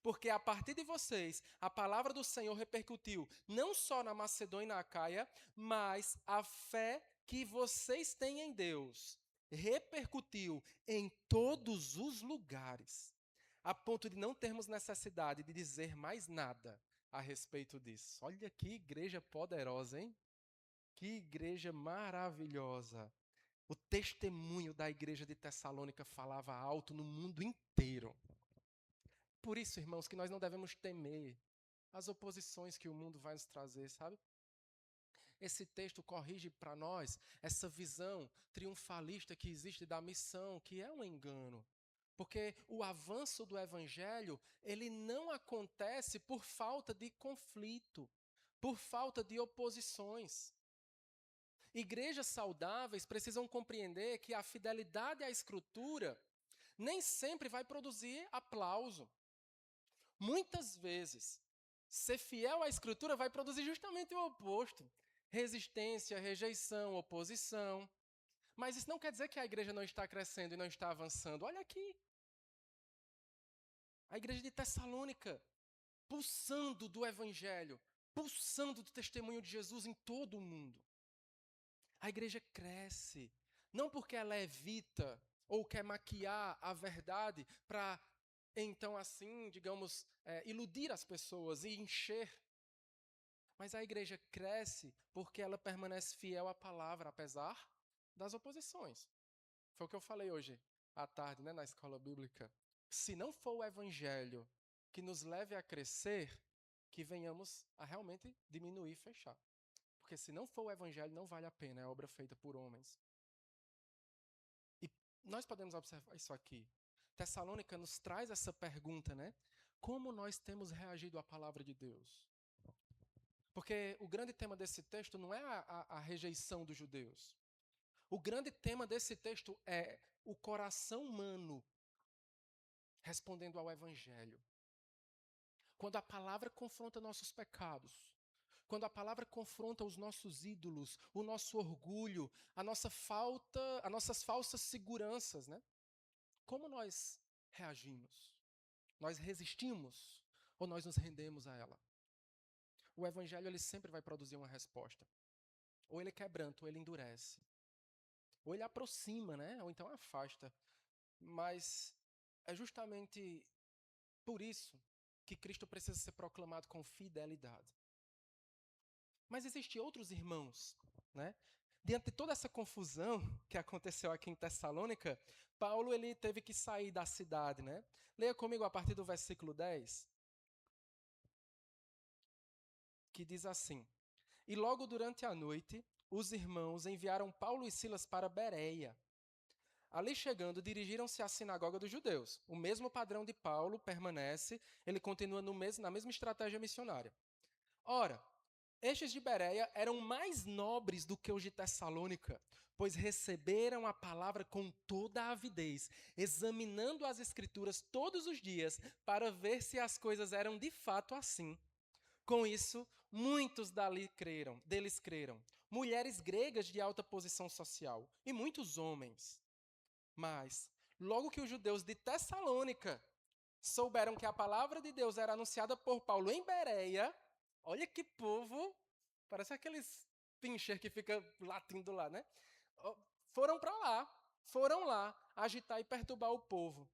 Porque a partir de vocês, a palavra do Senhor repercutiu não só na Macedônia e na Acaia, mas a fé que vocês têm em Deus repercutiu em todos os lugares, a ponto de não termos necessidade de dizer mais nada a respeito disso. Olha que igreja poderosa, hein? Que igreja maravilhosa. O testemunho da igreja de Tessalônica falava alto no mundo inteiro. Por isso, irmãos, que nós não devemos temer as oposições que o mundo vai nos trazer, sabe? esse texto corrige para nós essa visão triunfalista que existe da missão, que é um engano. Porque o avanço do evangelho, ele não acontece por falta de conflito, por falta de oposições. Igrejas saudáveis precisam compreender que a fidelidade à Escritura nem sempre vai produzir aplauso. Muitas vezes, ser fiel à Escritura vai produzir justamente o oposto: resistência, rejeição, oposição. Mas isso não quer dizer que a igreja não está crescendo e não está avançando. Olha aqui. A igreja de Tessalônica, pulsando do Evangelho, pulsando do testemunho de Jesus em todo o mundo. A igreja cresce, não porque ela evita ou quer maquiar a verdade para, então assim, digamos, iludir as pessoas e encher. Mas a igreja cresce porque ela permanece fiel à palavra, apesar das oposições. Foi o que eu falei hoje à tarde, né, na escola bíblica. Se não for o evangelho que nos leve a crescer, que venhamos a realmente diminuir e fechar. Porque se não for o evangelho, não vale a pena, é obra feita por homens. E nós podemos observar isso aqui. Tessalônica nos traz essa pergunta, né? Como nós temos reagido à palavra de Deus? Porque o grande tema desse texto não é a rejeição dos judeus. O grande tema desse texto é o coração humano respondendo ao evangelho. Quando a palavra confronta nossos pecados, quando a palavra confronta os nossos ídolos, o nosso orgulho, as nossas falsas seguranças, né? Como nós reagimos? Nós resistimos ou nós nos rendemos a ela? O evangelho ele sempre vai produzir uma resposta. Ou ele quebranta, ou ele endurece. Ou ele aproxima, né? Ou então afasta. Mas é justamente por isso que Cristo precisa ser proclamado com fidelidade. Mas existem outros irmãos, né? Diante de toda essa confusão que aconteceu aqui em Tessalônica, Paulo ele teve que sair da cidade, né? Leia comigo a partir do versículo 10, que diz assim: E logo durante a noite, os irmãos enviaram Paulo e Silas para Bereia. Ali chegando, dirigiram-se à sinagoga dos judeus. O mesmo padrão de Paulo permanece, ele continua na mesma estratégia missionária. Ora, estes de Bereia eram mais nobres do que os de Tessalônica, pois receberam a palavra com toda a avidez, examinando as Escrituras todos os dias para ver se as coisas eram de fato assim. Com isso, muitos deles creram, mulheres gregas de alta posição social e muitos homens. Mas, logo que os judeus de Tessalônica souberam que a palavra de Deus era anunciada por Paulo em Bereia, olha que povo, parece aqueles pincher que fica latindo lá, né? Foram lá agitar e perturbar o povo.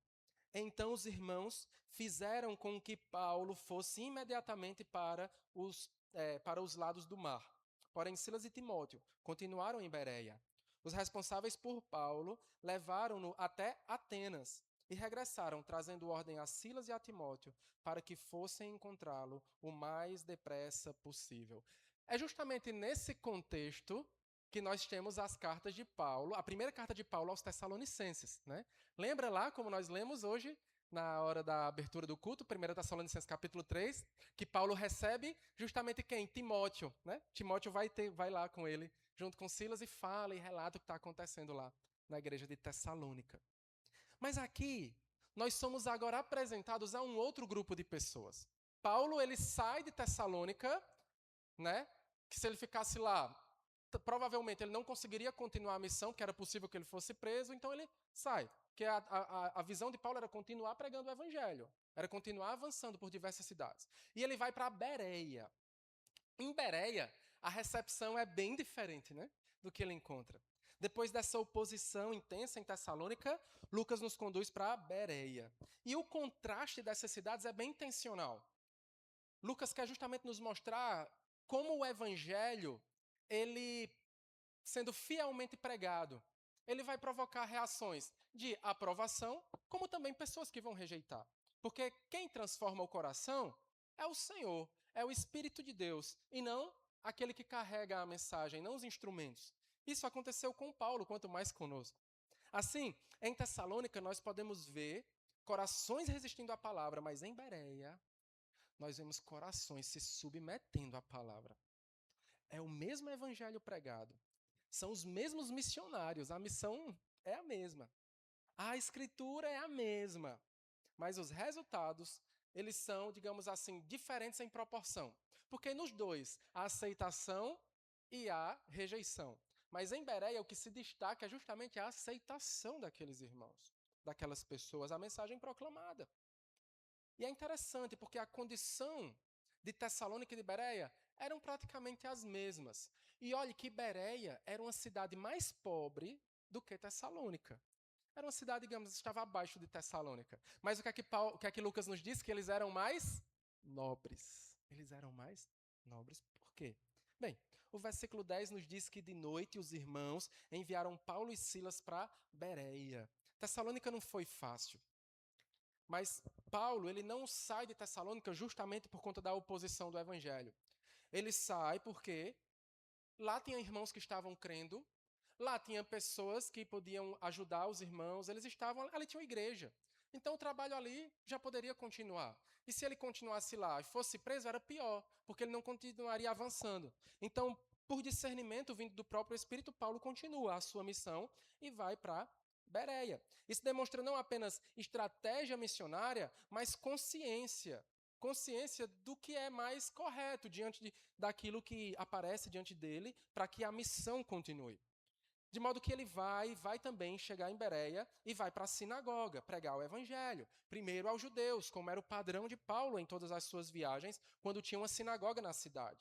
Então os irmãos fizeram com que Paulo fosse imediatamente para os lados do mar. Porém, Silas e Timóteo continuaram em Bereia. Os responsáveis por Paulo levaram-no até Atenas e regressaram, trazendo ordem a Silas e a Timóteo para que fossem encontrá-lo o mais depressa possível. É justamente nesse contexto que nós temos as cartas de Paulo, a primeira carta de Paulo aos Tessalonicenses, né? Lembra lá, como nós lemos hoje, na hora da abertura do culto, 1 Tessalonicenses capítulo 3, que Paulo recebe justamente quem? Timóteo, né? Timóteo vai lá com ele, junto com Silas, e fala e relata o que está acontecendo lá na igreja de Tessalônica. Mas aqui, nós somos agora apresentados a um outro grupo de pessoas. Paulo, ele sai de Tessalônica, né? Que se ele ficasse lá, provavelmente ele não conseguiria continuar a missão, que era possível que ele fosse preso, então ele sai. Porque a visão de Paulo era continuar pregando o evangelho, era continuar avançando por diversas cidades. E ele vai para Bereia. Em Bereia, a recepção é bem diferente, né, do que ele encontra. Depois dessa oposição intensa em Tessalônica, Lucas nos conduz para Bereia. E o contraste dessas cidades é bem intencional. Lucas quer justamente nos mostrar como o evangelho, ele, sendo fielmente pregado, ele vai provocar reações de aprovação, como também pessoas que vão rejeitar. Porque quem transforma o coração é o Senhor, é o Espírito de Deus, e não aquele que carrega a mensagem, não os instrumentos. Isso aconteceu com Paulo, quanto mais conosco. Assim, em Tessalônica nós podemos ver corações resistindo à palavra, mas em Bereia nós vemos corações se submetendo à palavra. É o mesmo evangelho pregado. São os mesmos missionários, a missão é a mesma. A escritura é a mesma, mas os resultados, eles são, digamos assim, diferentes em proporção. Porque nos dois, a aceitação e a rejeição. Mas em Bereia, o que se destaca é justamente a aceitação daqueles irmãos, daquelas pessoas, a mensagem proclamada. E é interessante, porque a condição de Tessalônica e de Bereia eram praticamente as mesmas. E olhe que Bereia era uma cidade mais pobre do que Tessalônica. Era uma cidade, digamos, estava abaixo de Tessalônica. Mas o que é que Lucas nos diz? Que eles eram mais nobres. Eles eram mais nobres. Por quê? Bem, o versículo 10 nos diz que de noite os irmãos enviaram Paulo e Silas para Bereia. Tessalônica não foi fácil. Mas Paulo, ele não sai de Tessalônica justamente por conta da oposição do evangelho. Ele sai porque lá tinha irmãos que estavam crendo, lá tinha pessoas que podiam ajudar os irmãos, eles estavam, ali tinha uma igreja. Então o trabalho ali já poderia continuar. E se ele continuasse lá e fosse preso, era pior, porque ele não continuaria avançando. Então, por discernimento vindo do próprio Espírito, Paulo continua a sua missão e vai para Bereia. Isso demonstra não apenas estratégia missionária, mas consciência. Consciência do que é mais correto daquilo que aparece diante dele, para que a missão continue. De modo que ele vai também chegar em Bereia e vai para a sinagoga pregar o evangelho. Primeiro aos judeus, como era o padrão de Paulo em todas as suas viagens, quando tinha uma sinagoga na cidade.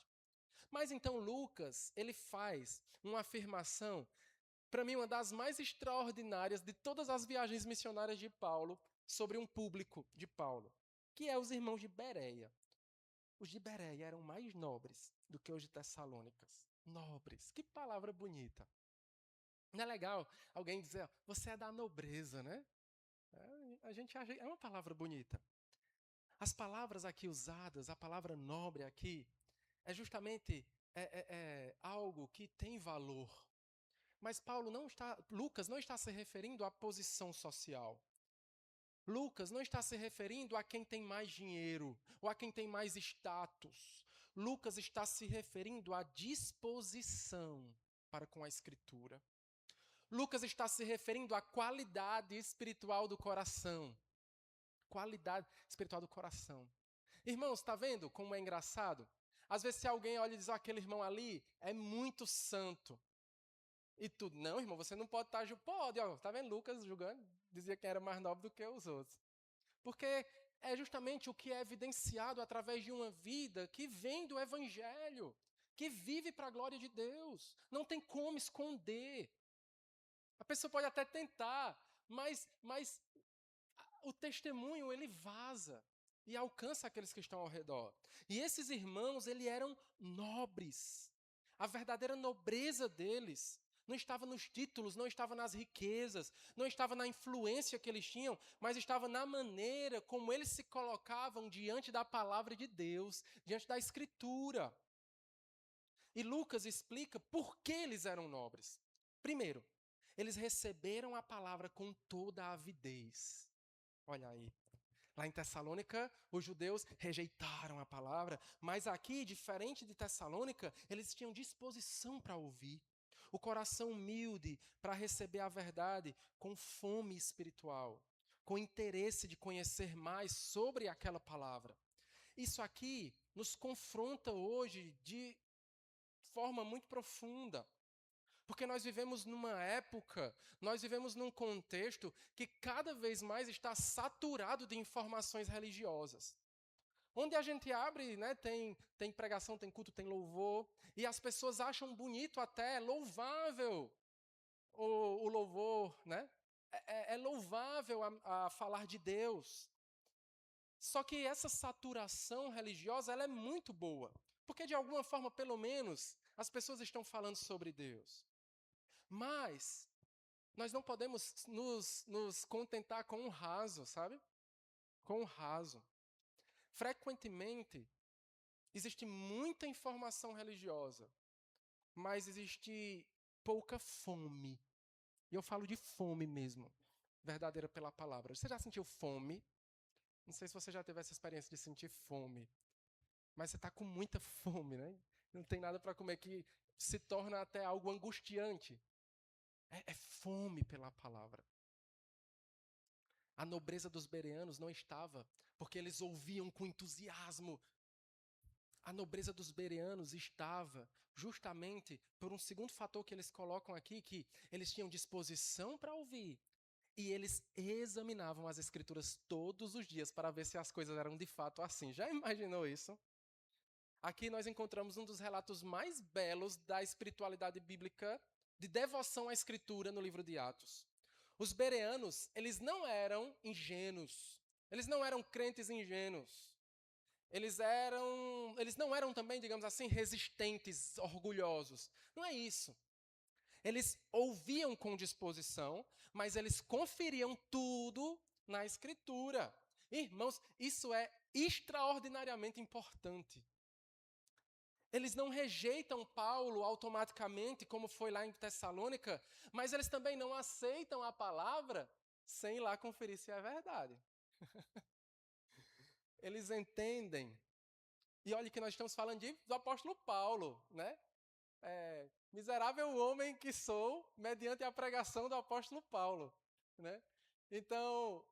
Mas então Lucas, ele faz uma afirmação, para mim uma das mais extraordinárias de todas as viagens missionárias de Paulo, sobre um público de Paulo, que é os irmãos de Bereia. Os de Bereia eram mais nobres do que os de Tessalônicas. Nobres, que palavra bonita. Não é legal alguém dizer, você é da nobreza, né? A gente acha, é uma palavra bonita. As palavras aqui usadas, a palavra nobre aqui, é justamente algo que tem valor. Mas Lucas não está se referindo à posição social. Lucas não está se referindo a quem tem mais dinheiro ou a quem tem mais status. Lucas está se referindo à disposição para com a Escritura. Lucas está se referindo à qualidade espiritual do coração. Qualidade espiritual do coração. Irmãos, está vendo como é engraçado? Às vezes se alguém olha e diz, aquele irmão ali é muito santo. E tudo, não, irmão, você não pode estar julgando. Pode, ó, tá vendo Lucas julgando? Dizia que era mais nobre do que os outros. Porque é justamente o que é evidenciado através de uma vida que vem do Evangelho, que vive para a glória de Deus. Não tem como esconder. A pessoa pode até tentar, mas o testemunho, ele vaza e alcança aqueles que estão ao redor. E esses irmãos, eles eram nobres. A verdadeira nobreza deles não estava nos títulos, não estava nas riquezas, não estava na influência que eles tinham, mas estava na maneira como eles se colocavam diante da palavra de Deus, diante da Escritura. E Lucas explica por que eles eram nobres. Primeiro, eles receberam a palavra com toda a avidez. Olha aí. Lá em Tessalônica, os judeus rejeitaram a palavra, mas aqui, diferente de Tessalônica, eles tinham disposição para ouvir. O coração humilde para receber a verdade com fome espiritual, com interesse de conhecer mais sobre aquela palavra. Isso aqui nos confronta hoje de forma muito profunda. Porque nós vivemos numa época, nós vivemos num contexto que cada vez mais está saturado de informações religiosas. Onde a gente abre, né, tem pregação, tem culto, tem louvor, e as pessoas acham bonito até, louvável o louvor, né? É louvável a falar de Deus. Só que essa saturação religiosa, ela é muito boa. Porque de alguma forma, pelo menos, as pessoas estão falando sobre Deus. Mas nós não podemos nos contentar com o raso, sabe? Com o raso. Frequentemente, existe muita informação religiosa, mas existe pouca fome. E eu falo de fome mesmo, verdadeira pela palavra. Você já sentiu fome? Não sei se você já teve essa experiência de sentir fome, mas você está com muita fome, né? Não tem nada para comer, que se torna até algo angustiante. É fome pela palavra. A nobreza dos bereanos não estava porque eles ouviam com entusiasmo. A nobreza dos bereanos estava justamente por um segundo fator que eles colocam aqui, que eles tinham disposição para ouvir e eles examinavam as escrituras todos os dias para ver se as coisas eram de fato assim. Já imaginou isso? Aqui nós encontramos um dos relatos mais belos da espiritualidade bíblica de devoção à escritura no livro de Atos. Os bereanos, eles não eram ingênuos, eles não eram crentes ingênuos. Eles não eram também, digamos assim, resistentes, orgulhosos. Não é isso. Eles ouviam com disposição, mas eles conferiam tudo na Escritura. Irmãos, isso é extraordinariamente importante. Eles não rejeitam Paulo automaticamente, como foi lá em Tessalônica, mas eles também não aceitam a palavra sem ir lá conferir se é verdade. Eles entendem. E olha que nós estamos falando do apóstolo Paulo, né? Miserável homem que sou, mediante a pregação do apóstolo Paulo, né? Então,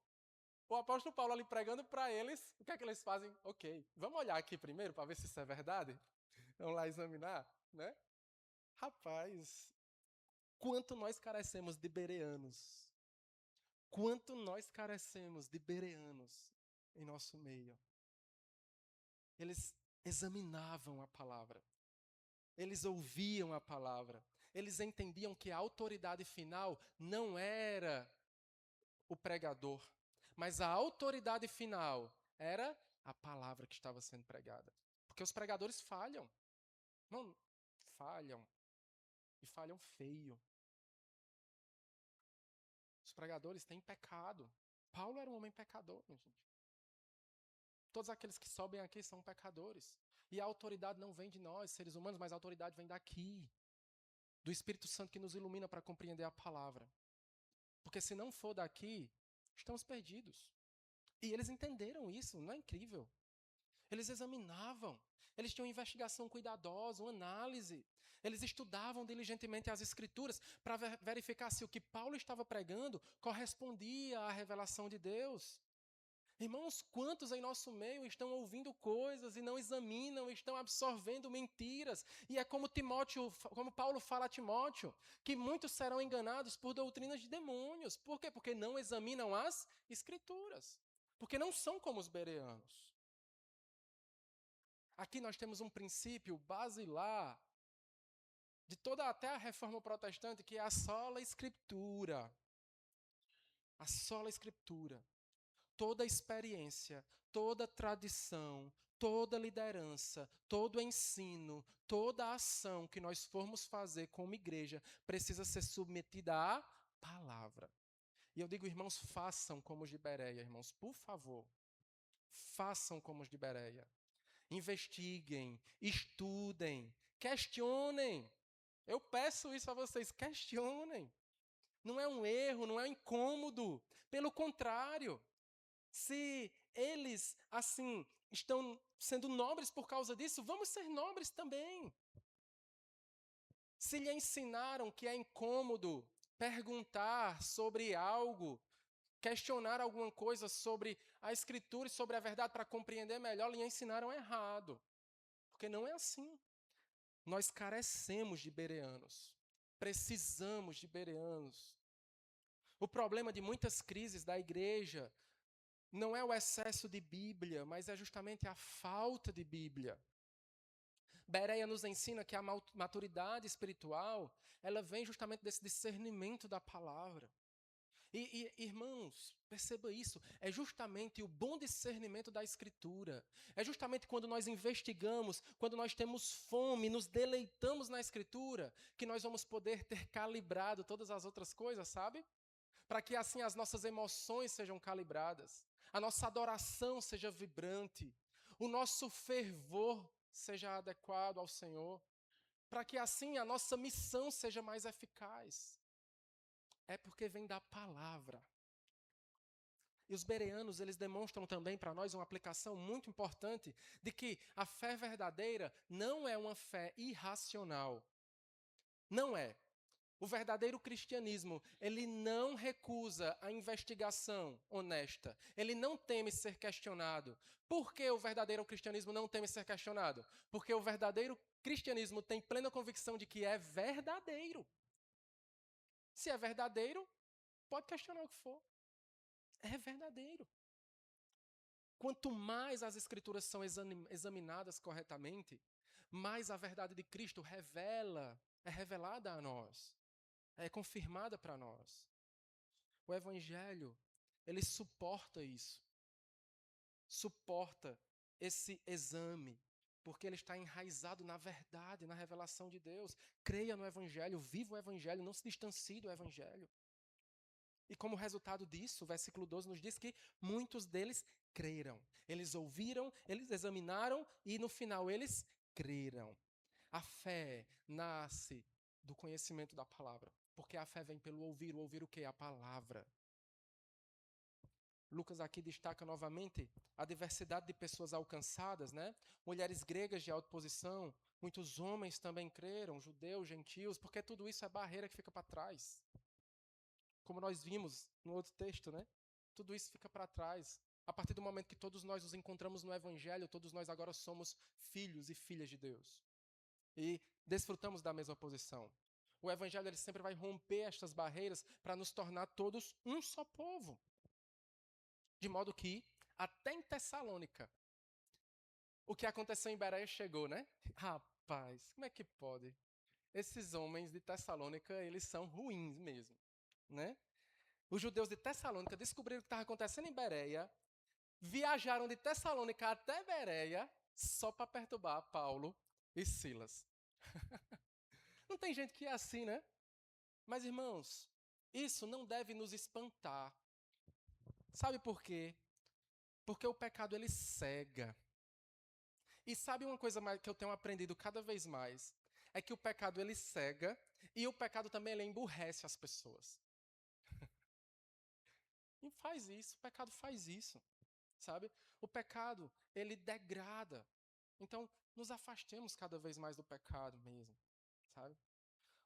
o apóstolo Paulo ali pregando para eles, o que é que eles fazem? Ok, vamos olhar aqui primeiro para ver se isso é verdade? Vamos lá examinar, né? Rapaz, quanto nós carecemos de bereanos. Quanto nós carecemos de bereanos em nosso meio. Eles examinavam a palavra. Eles ouviam a palavra. Eles entendiam que a autoridade final não era o pregador, mas a autoridade final era a palavra que estava sendo pregada. Porque os pregadores falham. Não, falham. E falham feio. Os pregadores têm pecado. Paulo era um homem pecador, minha gente. Todos aqueles que sobem aqui são pecadores. E a autoridade não vem de nós, seres humanos, mas a autoridade vem daqui. Do Espírito Santo que nos ilumina para compreender a palavra. Porque se não for daqui, estamos perdidos. E eles entenderam isso, não é incrível? Eles examinavam, eles tinham uma investigação cuidadosa, uma análise. Eles estudavam diligentemente as Escrituras para verificar se o que Paulo estava pregando correspondia à revelação de Deus. Irmãos, quantos em nosso meio estão ouvindo coisas e não examinam, estão absorvendo mentiras? E é como Paulo fala a Timóteo, que muitos serão enganados por doutrinas de demônios. Por quê? Porque não examinam as Escrituras. Porque não são como os bereanos. Aqui nós temos um princípio basilar de toda até a reforma protestante, que é a sola Escritura. A sola Escritura. Toda experiência, toda tradição, toda liderança, todo ensino, toda ação que nós formos fazer como igreja precisa ser submetida à palavra. E eu digo, irmãos, façam como os de Bereia, irmãos, por favor. Façam como os de Bereia. Investiguem, estudem, questionem. Eu peço isso a vocês, questionem. Não é um erro, não é um incômodo. Pelo contrário, se eles, assim, estão sendo nobres por causa disso, vamos ser nobres também. Se lhe ensinaram que é incômodo perguntar sobre algo, questionar alguma coisa sobre a Escritura e sobre a verdade para compreender melhor, lhe ensinaram errado. Porque não é assim. Nós carecemos de bereanos. Precisamos de bereanos. O problema de muitas crises da igreja não é o excesso de Bíblia, mas é justamente a falta de Bíblia. Bereia nos ensina que a maturidade espiritual, ela vem justamente desse discernimento da palavra. E irmãos, perceba isso, é justamente o bom discernimento da Escritura. É justamente quando nós investigamos, quando nós temos fome, nos deleitamos na Escritura, que nós vamos poder ter calibrado todas as outras coisas, sabe? Para que assim as nossas emoções sejam calibradas, a nossa adoração seja vibrante, o nosso fervor seja adequado ao Senhor, para que assim a nossa missão seja mais eficaz. É porque vem da palavra. E os bereanos, eles demonstram também para nós uma aplicação muito importante de que a fé verdadeira não é uma fé irracional. Não é. O verdadeiro cristianismo, ele não recusa a investigação honesta. Ele não teme ser questionado. Por que o verdadeiro cristianismo não teme ser questionado? Porque o verdadeiro cristianismo tem plena convicção de que é verdadeiro. Se é verdadeiro, pode questionar o que for. É verdadeiro. Quanto mais as escrituras são examinadas corretamente, mais a verdade de Cristo é revelada a nós, é confirmada para nós. O Evangelho, ele suporta isso. Suporta esse exame, porque ele está enraizado na verdade, na revelação de Deus. Creia no Evangelho, viva o Evangelho, não se distancie do Evangelho. E como resultado disso, o versículo 12 nos diz que muitos deles creram. Eles ouviram, eles examinaram e no final eles creram. A fé nasce do conhecimento da palavra, porque a fé vem pelo ouvir. O ouvir o quê? A palavra. Lucas aqui destaca novamente a diversidade de pessoas alcançadas, né? Mulheres gregas de alta posição, muitos homens também creram, judeus, gentios, porque tudo isso é barreira que fica para trás. Como nós vimos no outro texto, né? Tudo isso fica para trás. A partir do momento que todos nós nos encontramos no Evangelho, todos nós agora somos filhos e filhas de Deus. E desfrutamos da mesma posição. O Evangelho ele sempre vai romper estas barreiras para nos tornar todos um só povo. De modo que, até em Tessalônica, o que aconteceu em Bereia chegou, né? Rapaz, como é que pode? Esses homens de Tessalônica, eles são ruins mesmo, né? Os judeus de Tessalônica descobriram o que estava acontecendo em Bereia, viajaram de Tessalônica até Bereia só para perturbar Paulo e Silas. Não tem gente que é assim, né? Mas, irmãos, isso não deve nos espantar. Sabe por quê? Porque o pecado, ele cega. E sabe uma coisa que eu tenho aprendido cada vez mais? É que o pecado, ele cega e o pecado também, ele emburrece as pessoas. E faz isso, o pecado faz isso, sabe? O pecado, ele degrada. Então, nos afastemos cada vez mais do pecado mesmo, sabe?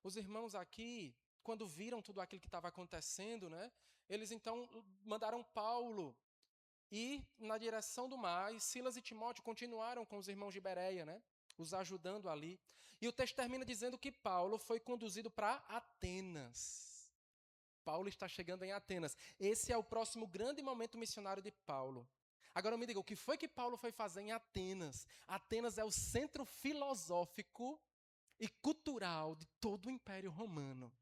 Os irmãos aqui, quando viram tudo aquilo que estava acontecendo, né? Eles então mandaram Paulo ir na direção do mar, e Silas e Timóteo continuaram com os irmãos de Bereia, né? Os ajudando ali. E o texto termina dizendo que Paulo foi conduzido para Atenas. Paulo está chegando em Atenas. Esse é o próximo grande momento missionário de Paulo. Agora me diga, o que foi que Paulo foi fazer em Atenas? Atenas é o centro filosófico e cultural de todo o Império Romano.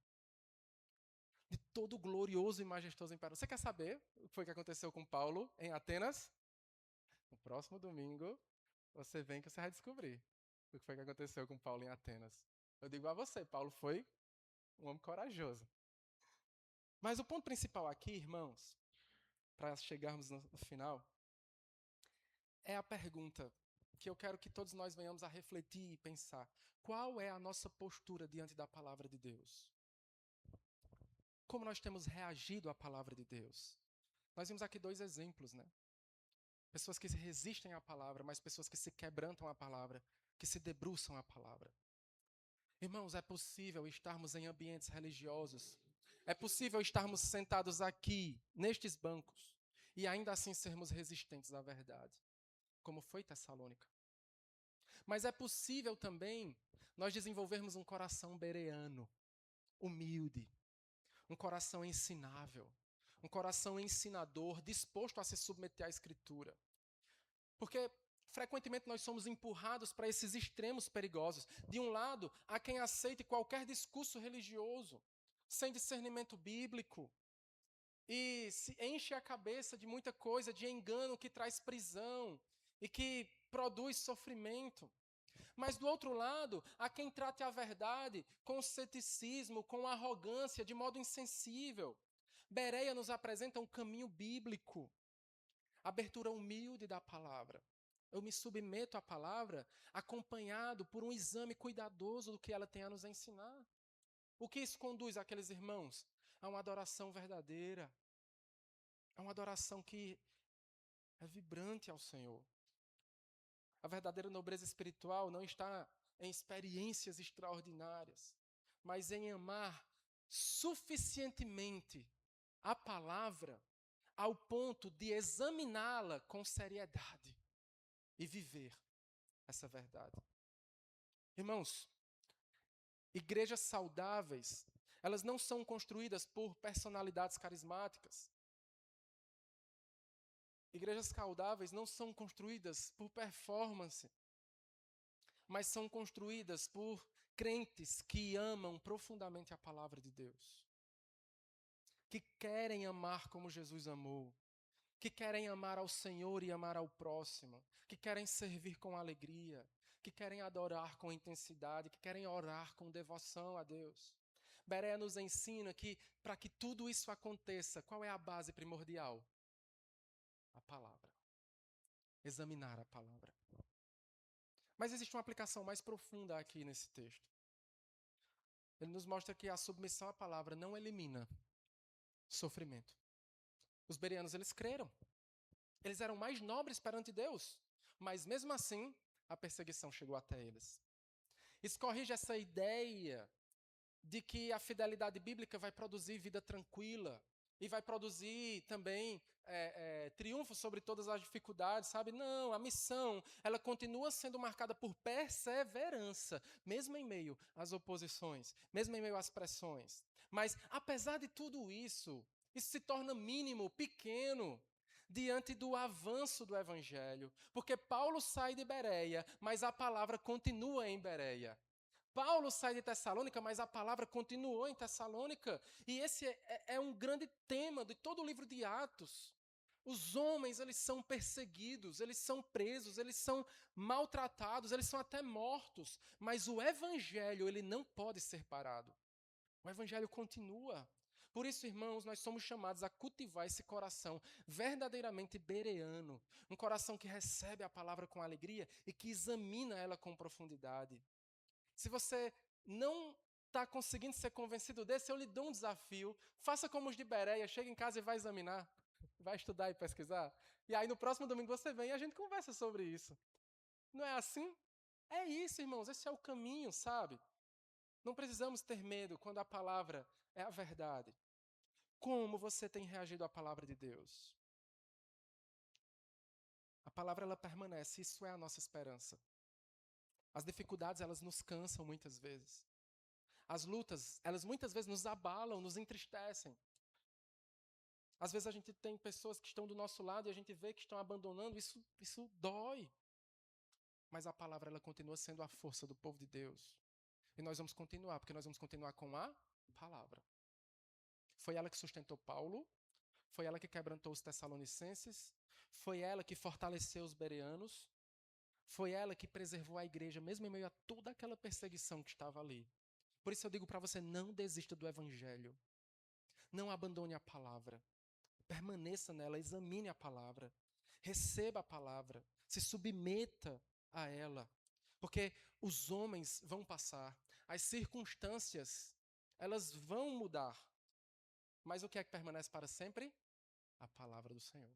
De todo o glorioso e majestoso Império. Você quer saber o que foi que aconteceu com Paulo em Atenas? No próximo domingo, você vem que você vai descobrir o que foi que aconteceu com Paulo em Atenas. Eu digo a você, Paulo foi um homem corajoso. Mas o ponto principal aqui, irmãos, para chegarmos no final, é a pergunta que eu quero que todos nós venhamos a refletir e pensar. Qual é a nossa postura diante da palavra de Deus? Como nós temos reagido à palavra de Deus? Nós vimos aqui 2 exemplos, né? Pessoas que se resistem à palavra, mas pessoas que se quebrantam à palavra, que se debruçam à palavra. Irmãos, é possível estarmos em ambientes religiosos, é possível estarmos sentados aqui, nestes bancos, e ainda assim sermos resistentes à verdade, como foi Tessalônica. Mas é possível também nós desenvolvermos um coração bereano, humilde, um coração ensinável, um coração ensinador, disposto a se submeter à Escritura. Porque frequentemente nós somos empurrados para esses extremos perigosos. De um lado, há quem aceite qualquer discurso religioso, sem discernimento bíblico, e se enche a cabeça de muita coisa, de engano que traz prisão e que produz sofrimento. Mas do outro lado, há quem trate a verdade com ceticismo, com arrogância, de modo insensível. Bereia nos apresenta um caminho bíblico, abertura humilde da palavra. Eu me submeto à palavra acompanhado por um exame cuidadoso do que ela tem a nos ensinar. O que isso conduz àqueles irmãos? A uma adoração verdadeira. A uma adoração que é vibrante ao Senhor. A verdadeira nobreza espiritual não está em experiências extraordinárias, mas em amar suficientemente a palavra ao ponto de examiná-la com seriedade e viver essa verdade. Irmãos, igrejas saudáveis, elas não são construídas por personalidades carismáticas. Igrejas saudáveis não são construídas por performance, mas são construídas por crentes que amam profundamente a palavra de Deus, que querem amar como Jesus amou, que querem amar ao Senhor e amar ao próximo, que querem servir com alegria, que querem adorar com intensidade, que querem orar com devoção a Deus. Bereia nos ensina que, para que tudo isso aconteça, qual é a base primordial? A palavra. Examinar a palavra. Mas existe uma aplicação mais profunda aqui nesse texto. Ele nos mostra que a submissão à palavra não elimina sofrimento. Os bereanos, eles creram. Eles eram mais nobres perante Deus, mas mesmo assim, a perseguição chegou até eles. Isso corrige essa ideia de que a fidelidade bíblica vai produzir vida tranquila e vai produzir também triunfo sobre todas as dificuldades, sabe? Não, a missão, ela continua sendo marcada por perseverança, mesmo em meio às oposições, mesmo em meio às pressões. Mas, apesar de tudo isso se torna mínimo, pequeno, diante do avanço do Evangelho. Porque Paulo sai de Bereia, mas a palavra continua em Bereia. Paulo sai de Tessalônica, mas a palavra continuou em Tessalônica. E esse é um grande tema de todo o livro de Atos. Os homens, eles são perseguidos, eles são presos, eles são maltratados, eles são até mortos. Mas o Evangelho, ele não pode ser parado. O Evangelho continua. Por isso, irmãos, nós somos chamados a cultivar esse coração verdadeiramente bereano. Um coração que recebe a palavra com alegria e que examina ela com profundidade. Se você não está conseguindo ser convencido desse, eu lhe dou um desafio. Faça como os de Bereia, chega em casa e vai examinar. Vai estudar e pesquisar. E aí no próximo domingo você vem e a gente conversa sobre isso. Não é assim? É isso, irmãos, esse é o caminho, sabe? Não precisamos ter medo quando a palavra é a verdade. Como você tem reagido à palavra de Deus? A palavra, ela permanece, isso é a nossa esperança. As dificuldades, elas nos cansam muitas vezes. As lutas, elas muitas vezes nos abalam, nos entristecem. Às vezes a gente tem pessoas que estão do nosso lado e a gente vê que estão abandonando, isso dói. Mas a palavra, ela continua sendo a força do povo de Deus. E nós vamos continuar, porque nós vamos continuar com a palavra. Foi ela que sustentou Paulo, foi ela que quebrantou os tessalonicenses, foi ela que fortaleceu os bereanos, foi ela que preservou a igreja, mesmo em meio a toda aquela perseguição que estava ali. Por isso eu digo para você, não desista do evangelho. Não abandone a palavra. Permaneça nela, examine a palavra. Receba a palavra, se submeta a ela. Porque os homens vão passar, as circunstâncias, elas vão mudar. Mas o que é que permanece para sempre? A palavra do Senhor.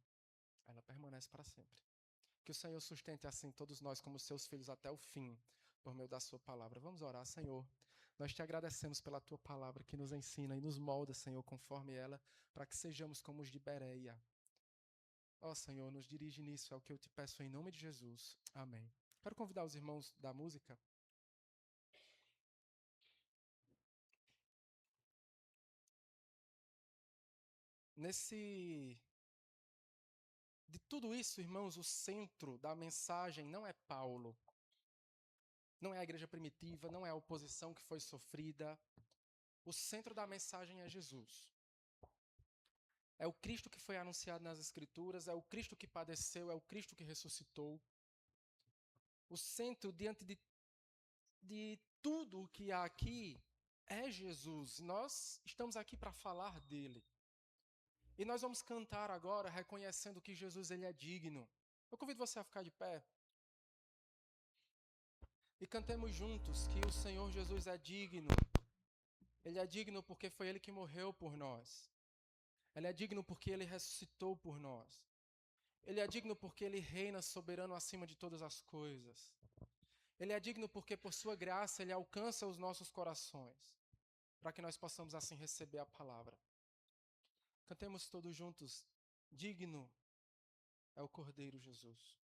Ela permanece para sempre. Que o Senhor sustente assim todos nós como seus filhos até o fim, por meio da sua palavra. Vamos orar, Senhor. Nós te agradecemos pela tua palavra que nos ensina e nos molda, Senhor, conforme ela, para que sejamos como os de Bereia. Ó Senhor, nos dirige nisso, é o que eu te peço em nome de Jesus. Amém. Quero convidar os irmãos da música. De tudo isso, irmãos, o centro da mensagem não é Paulo. Não é a igreja primitiva, não é a oposição que foi sofrida. O centro da mensagem é Jesus. É o Cristo que foi anunciado nas Escrituras, é o Cristo que padeceu, é o Cristo que ressuscitou. O centro, diante de tudo o que há aqui, é Jesus. Nós estamos aqui para falar dele. E nós vamos cantar agora reconhecendo que Jesus ele é digno. Eu convido você a ficar de pé. E cantemos juntos que o Senhor Jesus é digno. Ele é digno porque foi Ele que morreu por nós. Ele é digno porque Ele ressuscitou por nós. Ele é digno porque Ele reina soberano acima de todas as coisas. Ele é digno porque por sua graça Ele alcança os nossos corações, para que nós possamos assim receber a palavra. Cantemos todos juntos. Digno é o Cordeiro Jesus.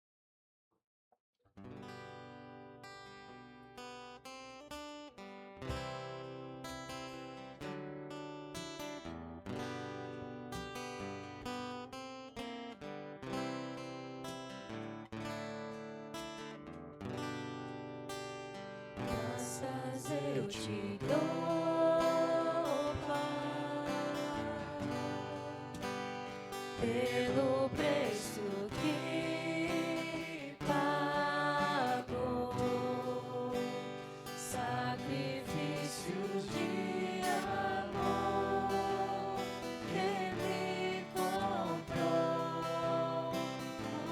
Graças eu te dou, Pai, pelo preço que pagou, sacrifícios de amor que me comprou,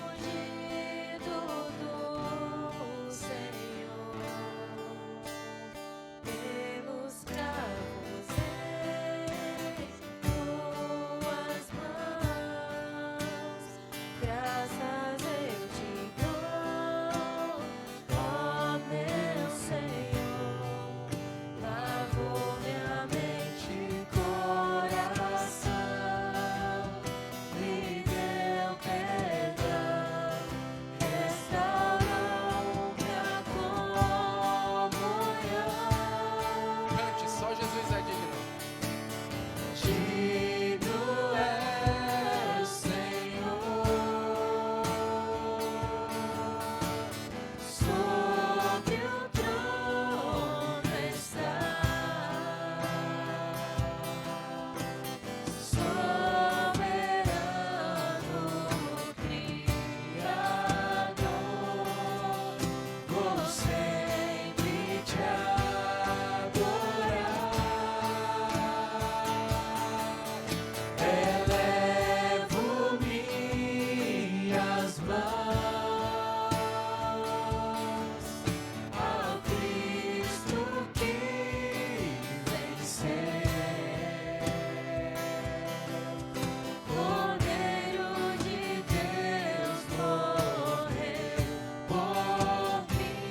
ungido do Senhor. Pelos cravos em tuas mãos, graças eu te dou, ó meu Senhor. Lavou minha mente e coração, me deu perdão, restaurou minha comunhão. Cante, só Jesus é digno. Digno é o Senhor, sobre o trono está, soberano Criador, vou sempre te adorar. Elevo minhas mãos ao Cristo que venceu, Cordeiro de Deus morreu por mim,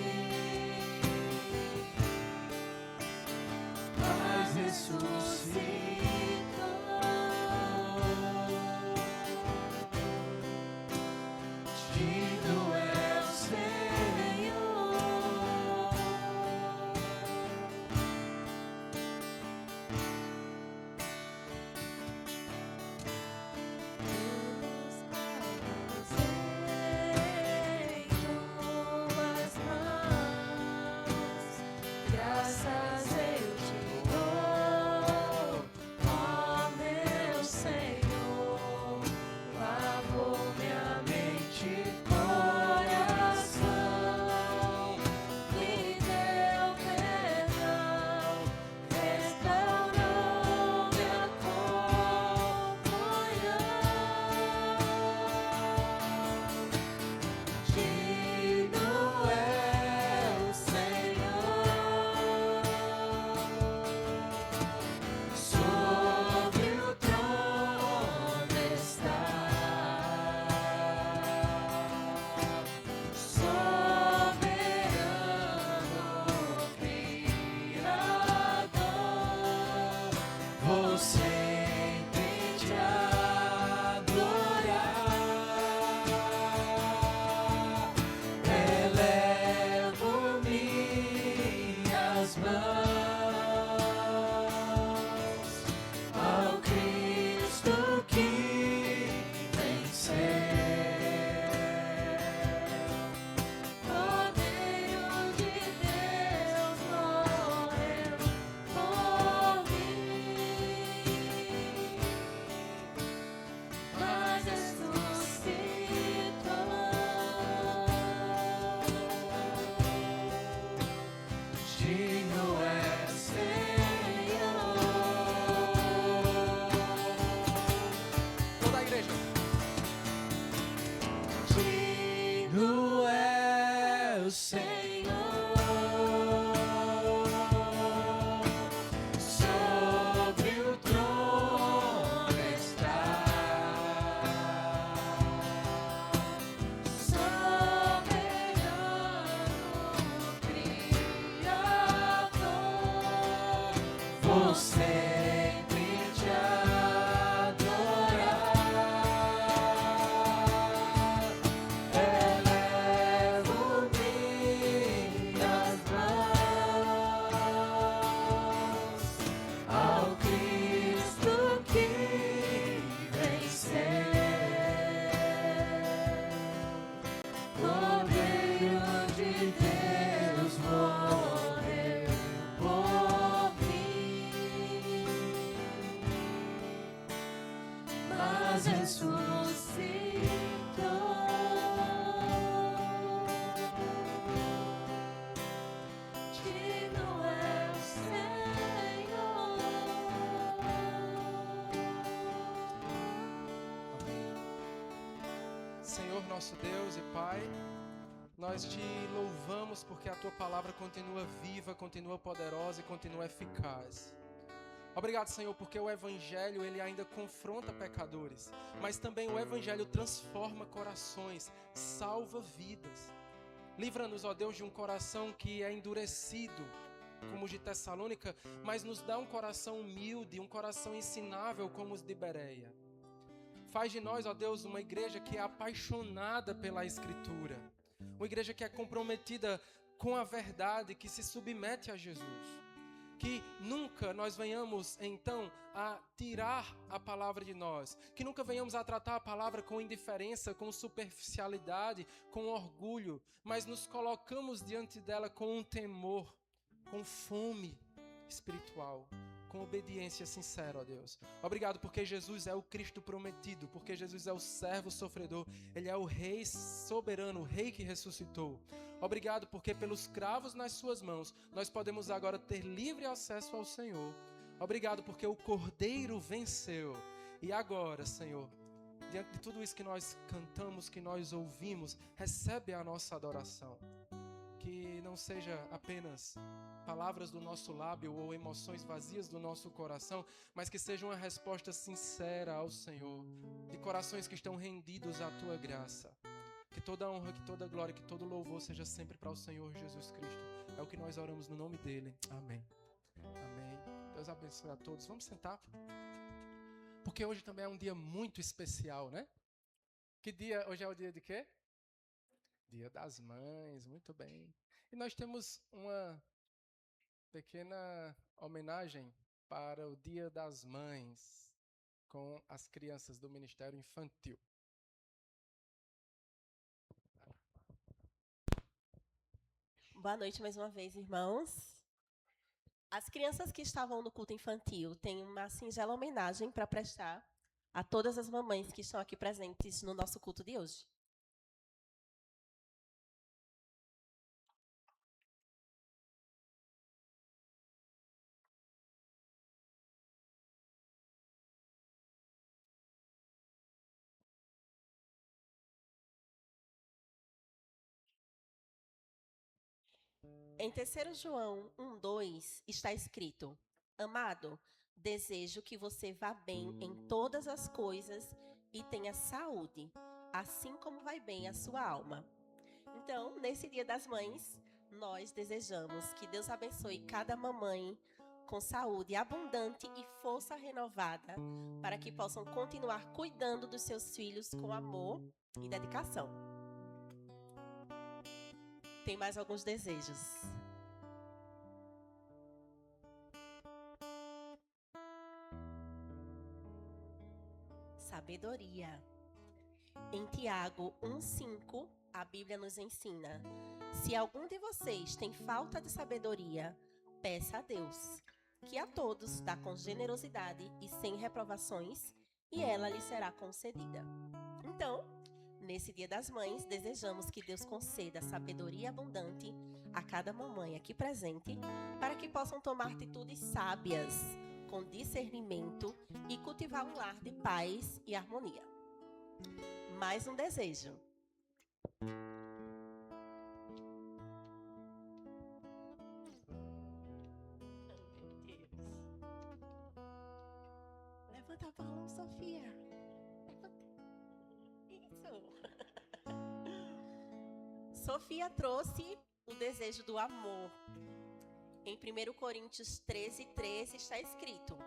mas ressuscitou. Digno é o Senhor. Pelos cravos em tuas mãos, graças eu te dou, ó meu Senhor. Lavou minha mente e coração, me deu perdão, restaurou minha comunhão. Digno é o Senhor, sobre o trono está, soberano Criador, vou sempre te adorar. Elevo minhas mãos ao Cristo que venceu, Cordeiro de Deus morreu por mim, mas ressuscitou. Digno é o Senhor. Toda a igreja. Digno é o Senhor, sempre te adorar. Elevo minhas mãos ao Cristo que venceu. Cordeiro de Deus morreu por mim, mas ressuscitou. Digno é o Senhor. Senhor nosso Deus e Pai, nós te louvamos porque a tua palavra continua viva, continua poderosa e continua eficaz. Obrigado, Senhor, porque o Evangelho ele ainda confronta pecadores, mas também o Evangelho transforma corações, salva vidas. Livra-nos, ó Deus, de um coração que é endurecido, como os de Tessalônica, mas nos dá um coração humilde, um coração ensinável como os de Bereia. Faz de nós, ó Deus, uma igreja que é apaixonada pela Escritura, uma igreja que é comprometida com a verdade, que se submete a Jesus. Que nunca nós venhamos, então, a tirar a palavra de nós. Que nunca venhamos a tratar a palavra com indiferença, com superficialidade, com orgulho. Mas nos colocamos diante dela com um temor, com fome espiritual, com obediência sincera, ó Deus. Obrigado porque Jesus é o Cristo prometido, porque Jesus é o servo sofredor. Ele é o Rei soberano, o Rei que ressuscitou. Obrigado porque pelos cravos nas suas mãos, nós podemos agora ter livre acesso ao Senhor. Obrigado porque o Cordeiro venceu. E agora, Senhor, diante de tudo isso que nós cantamos, que nós ouvimos, recebe a nossa adoração. Que não seja apenas palavras do nosso lábio ou emoções vazias do nosso coração, mas que seja uma resposta sincera ao Senhor, de corações que estão rendidos à Tua graça. Que toda honra, que toda glória, que todo louvor seja sempre para o Senhor Jesus Cristo. É o que nós oramos no nome dEle. Amém. Amém. Deus abençoe a todos. Vamos sentar. Porque hoje também é um dia muito especial, né? Que dia? Hoje é o dia de quê? Dia das Mães, muito bem. E nós temos uma pequena homenagem para o Dia das Mães com as crianças do Ministério Infantil. Boa noite mais uma vez, irmãos. As crianças que estavam no culto infantil têm uma singela homenagem para prestar a todas as mamães que estão aqui presentes no nosso culto de hoje. Em 3 João 1:2 está escrito: Amado, desejo que você vá bem em todas as coisas e tenha saúde, assim como vai bem a sua alma. Então, nesse Dia das Mães, nós desejamos que Deus abençoe cada mamãe com saúde abundante e força renovada, para que possam continuar cuidando dos seus filhos com amor e dedicação. Tem mais alguns desejos. Sabedoria. Em Tiago 1:5, a Bíblia nos ensina: se algum de vocês tem falta de sabedoria, peça a Deus, que a todos dá com generosidade e sem reprovações, e ela lhe será concedida. Então, nesse Dia das Mães, desejamos que Deus conceda sabedoria abundante a cada mamãe aqui presente, para que possam tomar atitudes sábias, com discernimento e cultivar um lar de paz e harmonia. Mais um desejo. Levanta a mão, Sofia. Isso. Sofia trouxe o desejo do amor. Em 1 Coríntios 13:13 está escrito: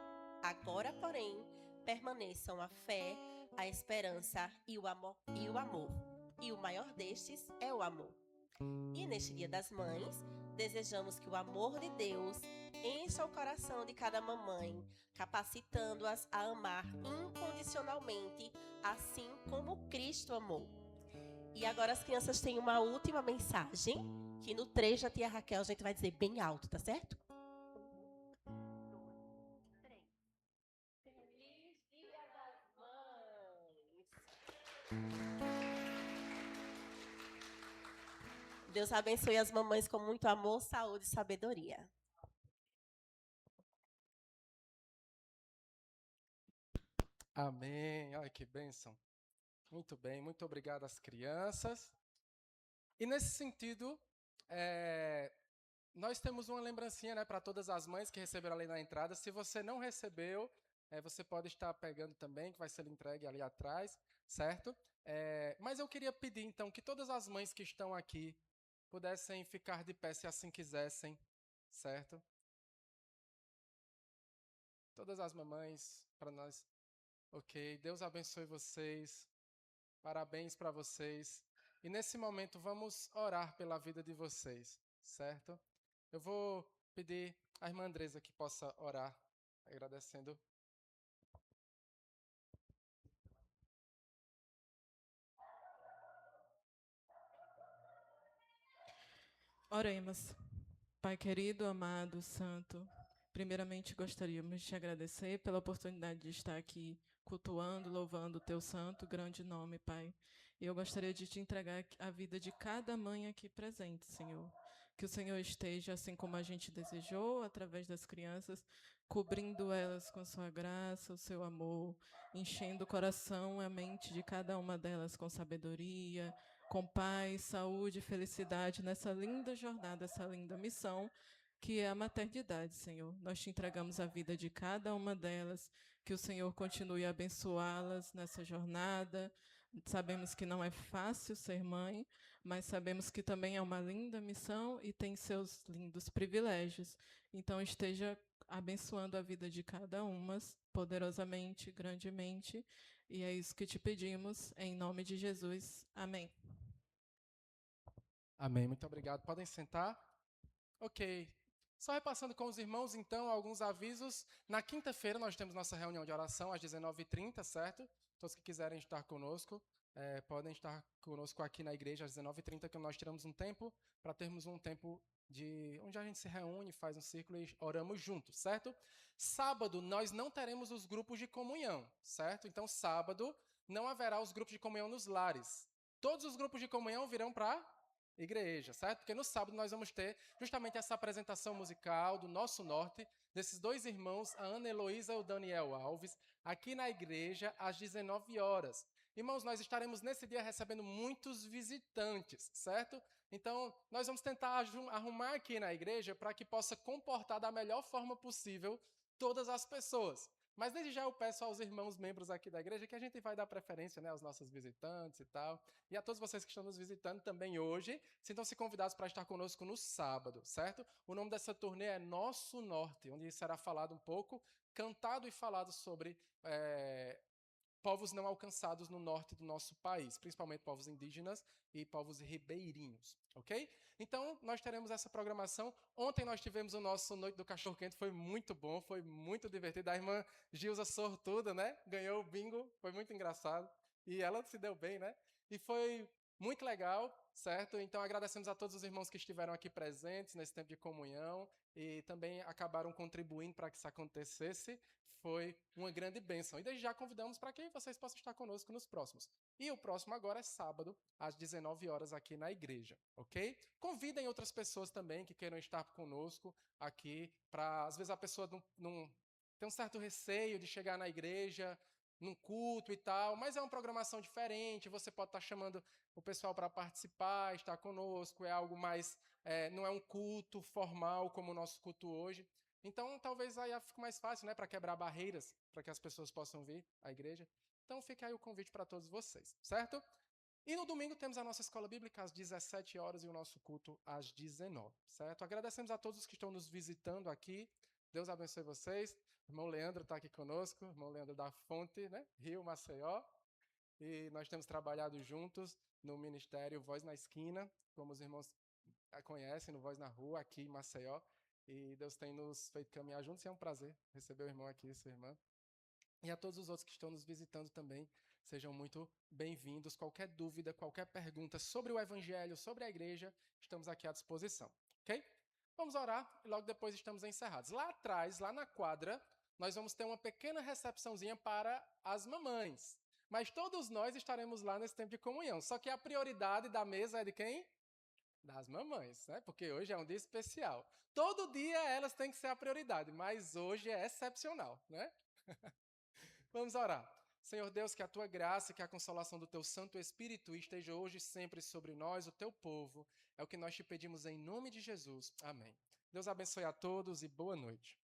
Agora, porém, permaneçam a fé, a esperança e o amor. E o maior destes é o amor. E neste Dia das Mães, desejamos que o amor de Deus encha o coração de cada mamãe, capacitando-as a amar incondicionalmente, assim como Cristo amou. E agora as crianças têm uma última mensagem, que no 3 da tia Raquel a gente vai dizer bem alto, tá certo? 1, 2, 3. Feliz Dia das Mães! Deus abençoe as mamães com muito amor, saúde e sabedoria. Amém. Olha que bênção. Muito bem, muito obrigado às crianças. E nesse sentido, nós temos uma lembrancinha, né, para todas as mães que receberam ali na entrada. Se você não recebeu, você pode estar pegando também, que vai ser entregue ali atrás, certo? Mas eu queria pedir, então, que todas as mães que estão aqui pudessem ficar de pé se assim quisessem, certo? Todas as mamães, para nós. Ok, Deus abençoe vocês. Parabéns para vocês. E nesse momento vamos orar pela vida de vocês, certo? Eu vou pedir à irmã Andresa que possa orar, agradecendo. Oremos. Pai querido, amado, santo, primeiramente gostaríamos de te agradecer pela oportunidade de estar aqui cultuando, louvando o teu santo, grande nome, Pai. E eu gostaria de te entregar a vida de cada mãe aqui presente, Senhor. Que o Senhor esteja, assim como a gente desejou, através das crianças, cobrindo elas com sua graça, o seu amor, enchendo o coração e a mente de cada uma delas com sabedoria, com paz, saúde e felicidade nessa linda jornada, essa linda missão, que é a maternidade, Senhor. Nós te entregamos a vida de cada uma delas, que o Senhor continue a abençoá-las nessa jornada. Sabemos que não é fácil ser mãe, mas sabemos que também é uma linda missão e tem seus lindos privilégios. Então, esteja abençoando a vida de cada uma, poderosamente, grandemente, e é isso que te pedimos, em nome de Jesus. Amém. Amém, muito obrigado. Podem sentar? Ok. Só repassando com os irmãos, então, alguns avisos. Na quinta-feira nós temos nossa reunião de oração às 19h30, certo? Todos que quiserem estar conosco, podem estar conosco aqui na igreja às 19h30, que nós tiramos um tempo para termos um tempo onde a gente se reúne, faz um círculo e oramos juntos, certo? Sábado nós não teremos os grupos de comunhão, certo? Então, sábado não haverá os grupos de comunhão nos lares. Todos os grupos de comunhão virão para igreja, certo? Porque no sábado nós vamos ter justamente essa apresentação musical do Nosso Norte, desses dois irmãos, a Ana Heloísa e o Daniel Alves, aqui na igreja às 19 horas. Irmãos, nós estaremos nesse dia recebendo muitos visitantes, certo? Então, nós vamos tentar arrumar aqui na igreja para que possa comportar da melhor forma possível todas as pessoas. Mas desde já eu peço aos irmãos membros aqui da igreja que a gente vai dar preferência, né, aos nossos visitantes e tal. E a todos vocês que estão nos visitando também hoje, sintam-se convidados para estar conosco no sábado, certo? O nome dessa turnê é Nosso Norte, onde será falado um pouco, cantado e falado sobre povos não alcançados no norte do nosso país, principalmente povos indígenas e povos ribeirinhos, ok? Então, nós teremos essa programação. Ontem nós tivemos o nosso Noite do Cachorro Quente, foi muito bom, foi muito divertido. A irmã Gilza sortuda, né? Ganhou o bingo, foi muito engraçado. E ela se deu bem, né? E foi muito legal, certo? Então, agradecemos a todos os irmãos que estiveram aqui presentes nesse tempo de comunhão e também acabaram contribuindo para que isso acontecesse. Foi uma grande bênção. E desde já convidamos para que vocês possam estar conosco nos próximos. E o próximo agora é sábado, às 19 horas aqui na igreja, ok? Convidem outras pessoas também que queiram estar conosco aqui, para às vezes a pessoa não tem um certo receio de chegar na igreja, num culto e tal, mas é uma programação diferente, você pode estar chamando o pessoal para participar, estar conosco, é algo mais, não é um culto formal como o nosso culto hoje. Então, talvez aí fique mais fácil, né, para quebrar barreiras, para que as pessoas possam vir à igreja. Então, fica aí o convite para todos vocês, certo? E no domingo temos a nossa escola bíblica às 17 horas e o nosso culto às 19, certo? Agradecemos a todos que estão nos visitando aqui. Deus abençoe vocês. O irmão Leandro está aqui conosco, o irmão Leandro da Fonte, né? Rio, Maceió. E nós temos trabalhado juntos no ministério Voz na Esquina, como os irmãos conhecem, no Voz na Rua, aqui em Maceió. E Deus tem nos feito caminhar juntos e é um prazer receber o irmão aqui, sua irmã. E a todos os outros que estão nos visitando também, sejam muito bem-vindos. Qualquer dúvida, qualquer pergunta sobre o Evangelho, sobre a igreja, estamos aqui à disposição, ok? Vamos orar e logo depois estamos encerrados. Lá atrás, lá na quadra, nós vamos ter uma pequena recepçãozinha para as mamães. Mas todos nós estaremos lá nesse tempo de comunhão. Só que a prioridade da mesa é de quem? Das mamães, né? Porque hoje é um dia especial. Todo dia elas têm que ser a prioridade, mas hoje é excepcional, né? Vamos orar. Senhor Deus, que a tua graça e que a consolação do teu Santo Espírito esteja hoje e sempre sobre nós, o teu povo. É o que nós te pedimos em nome de Jesus. Amém. Deus abençoe a todos e boa noite.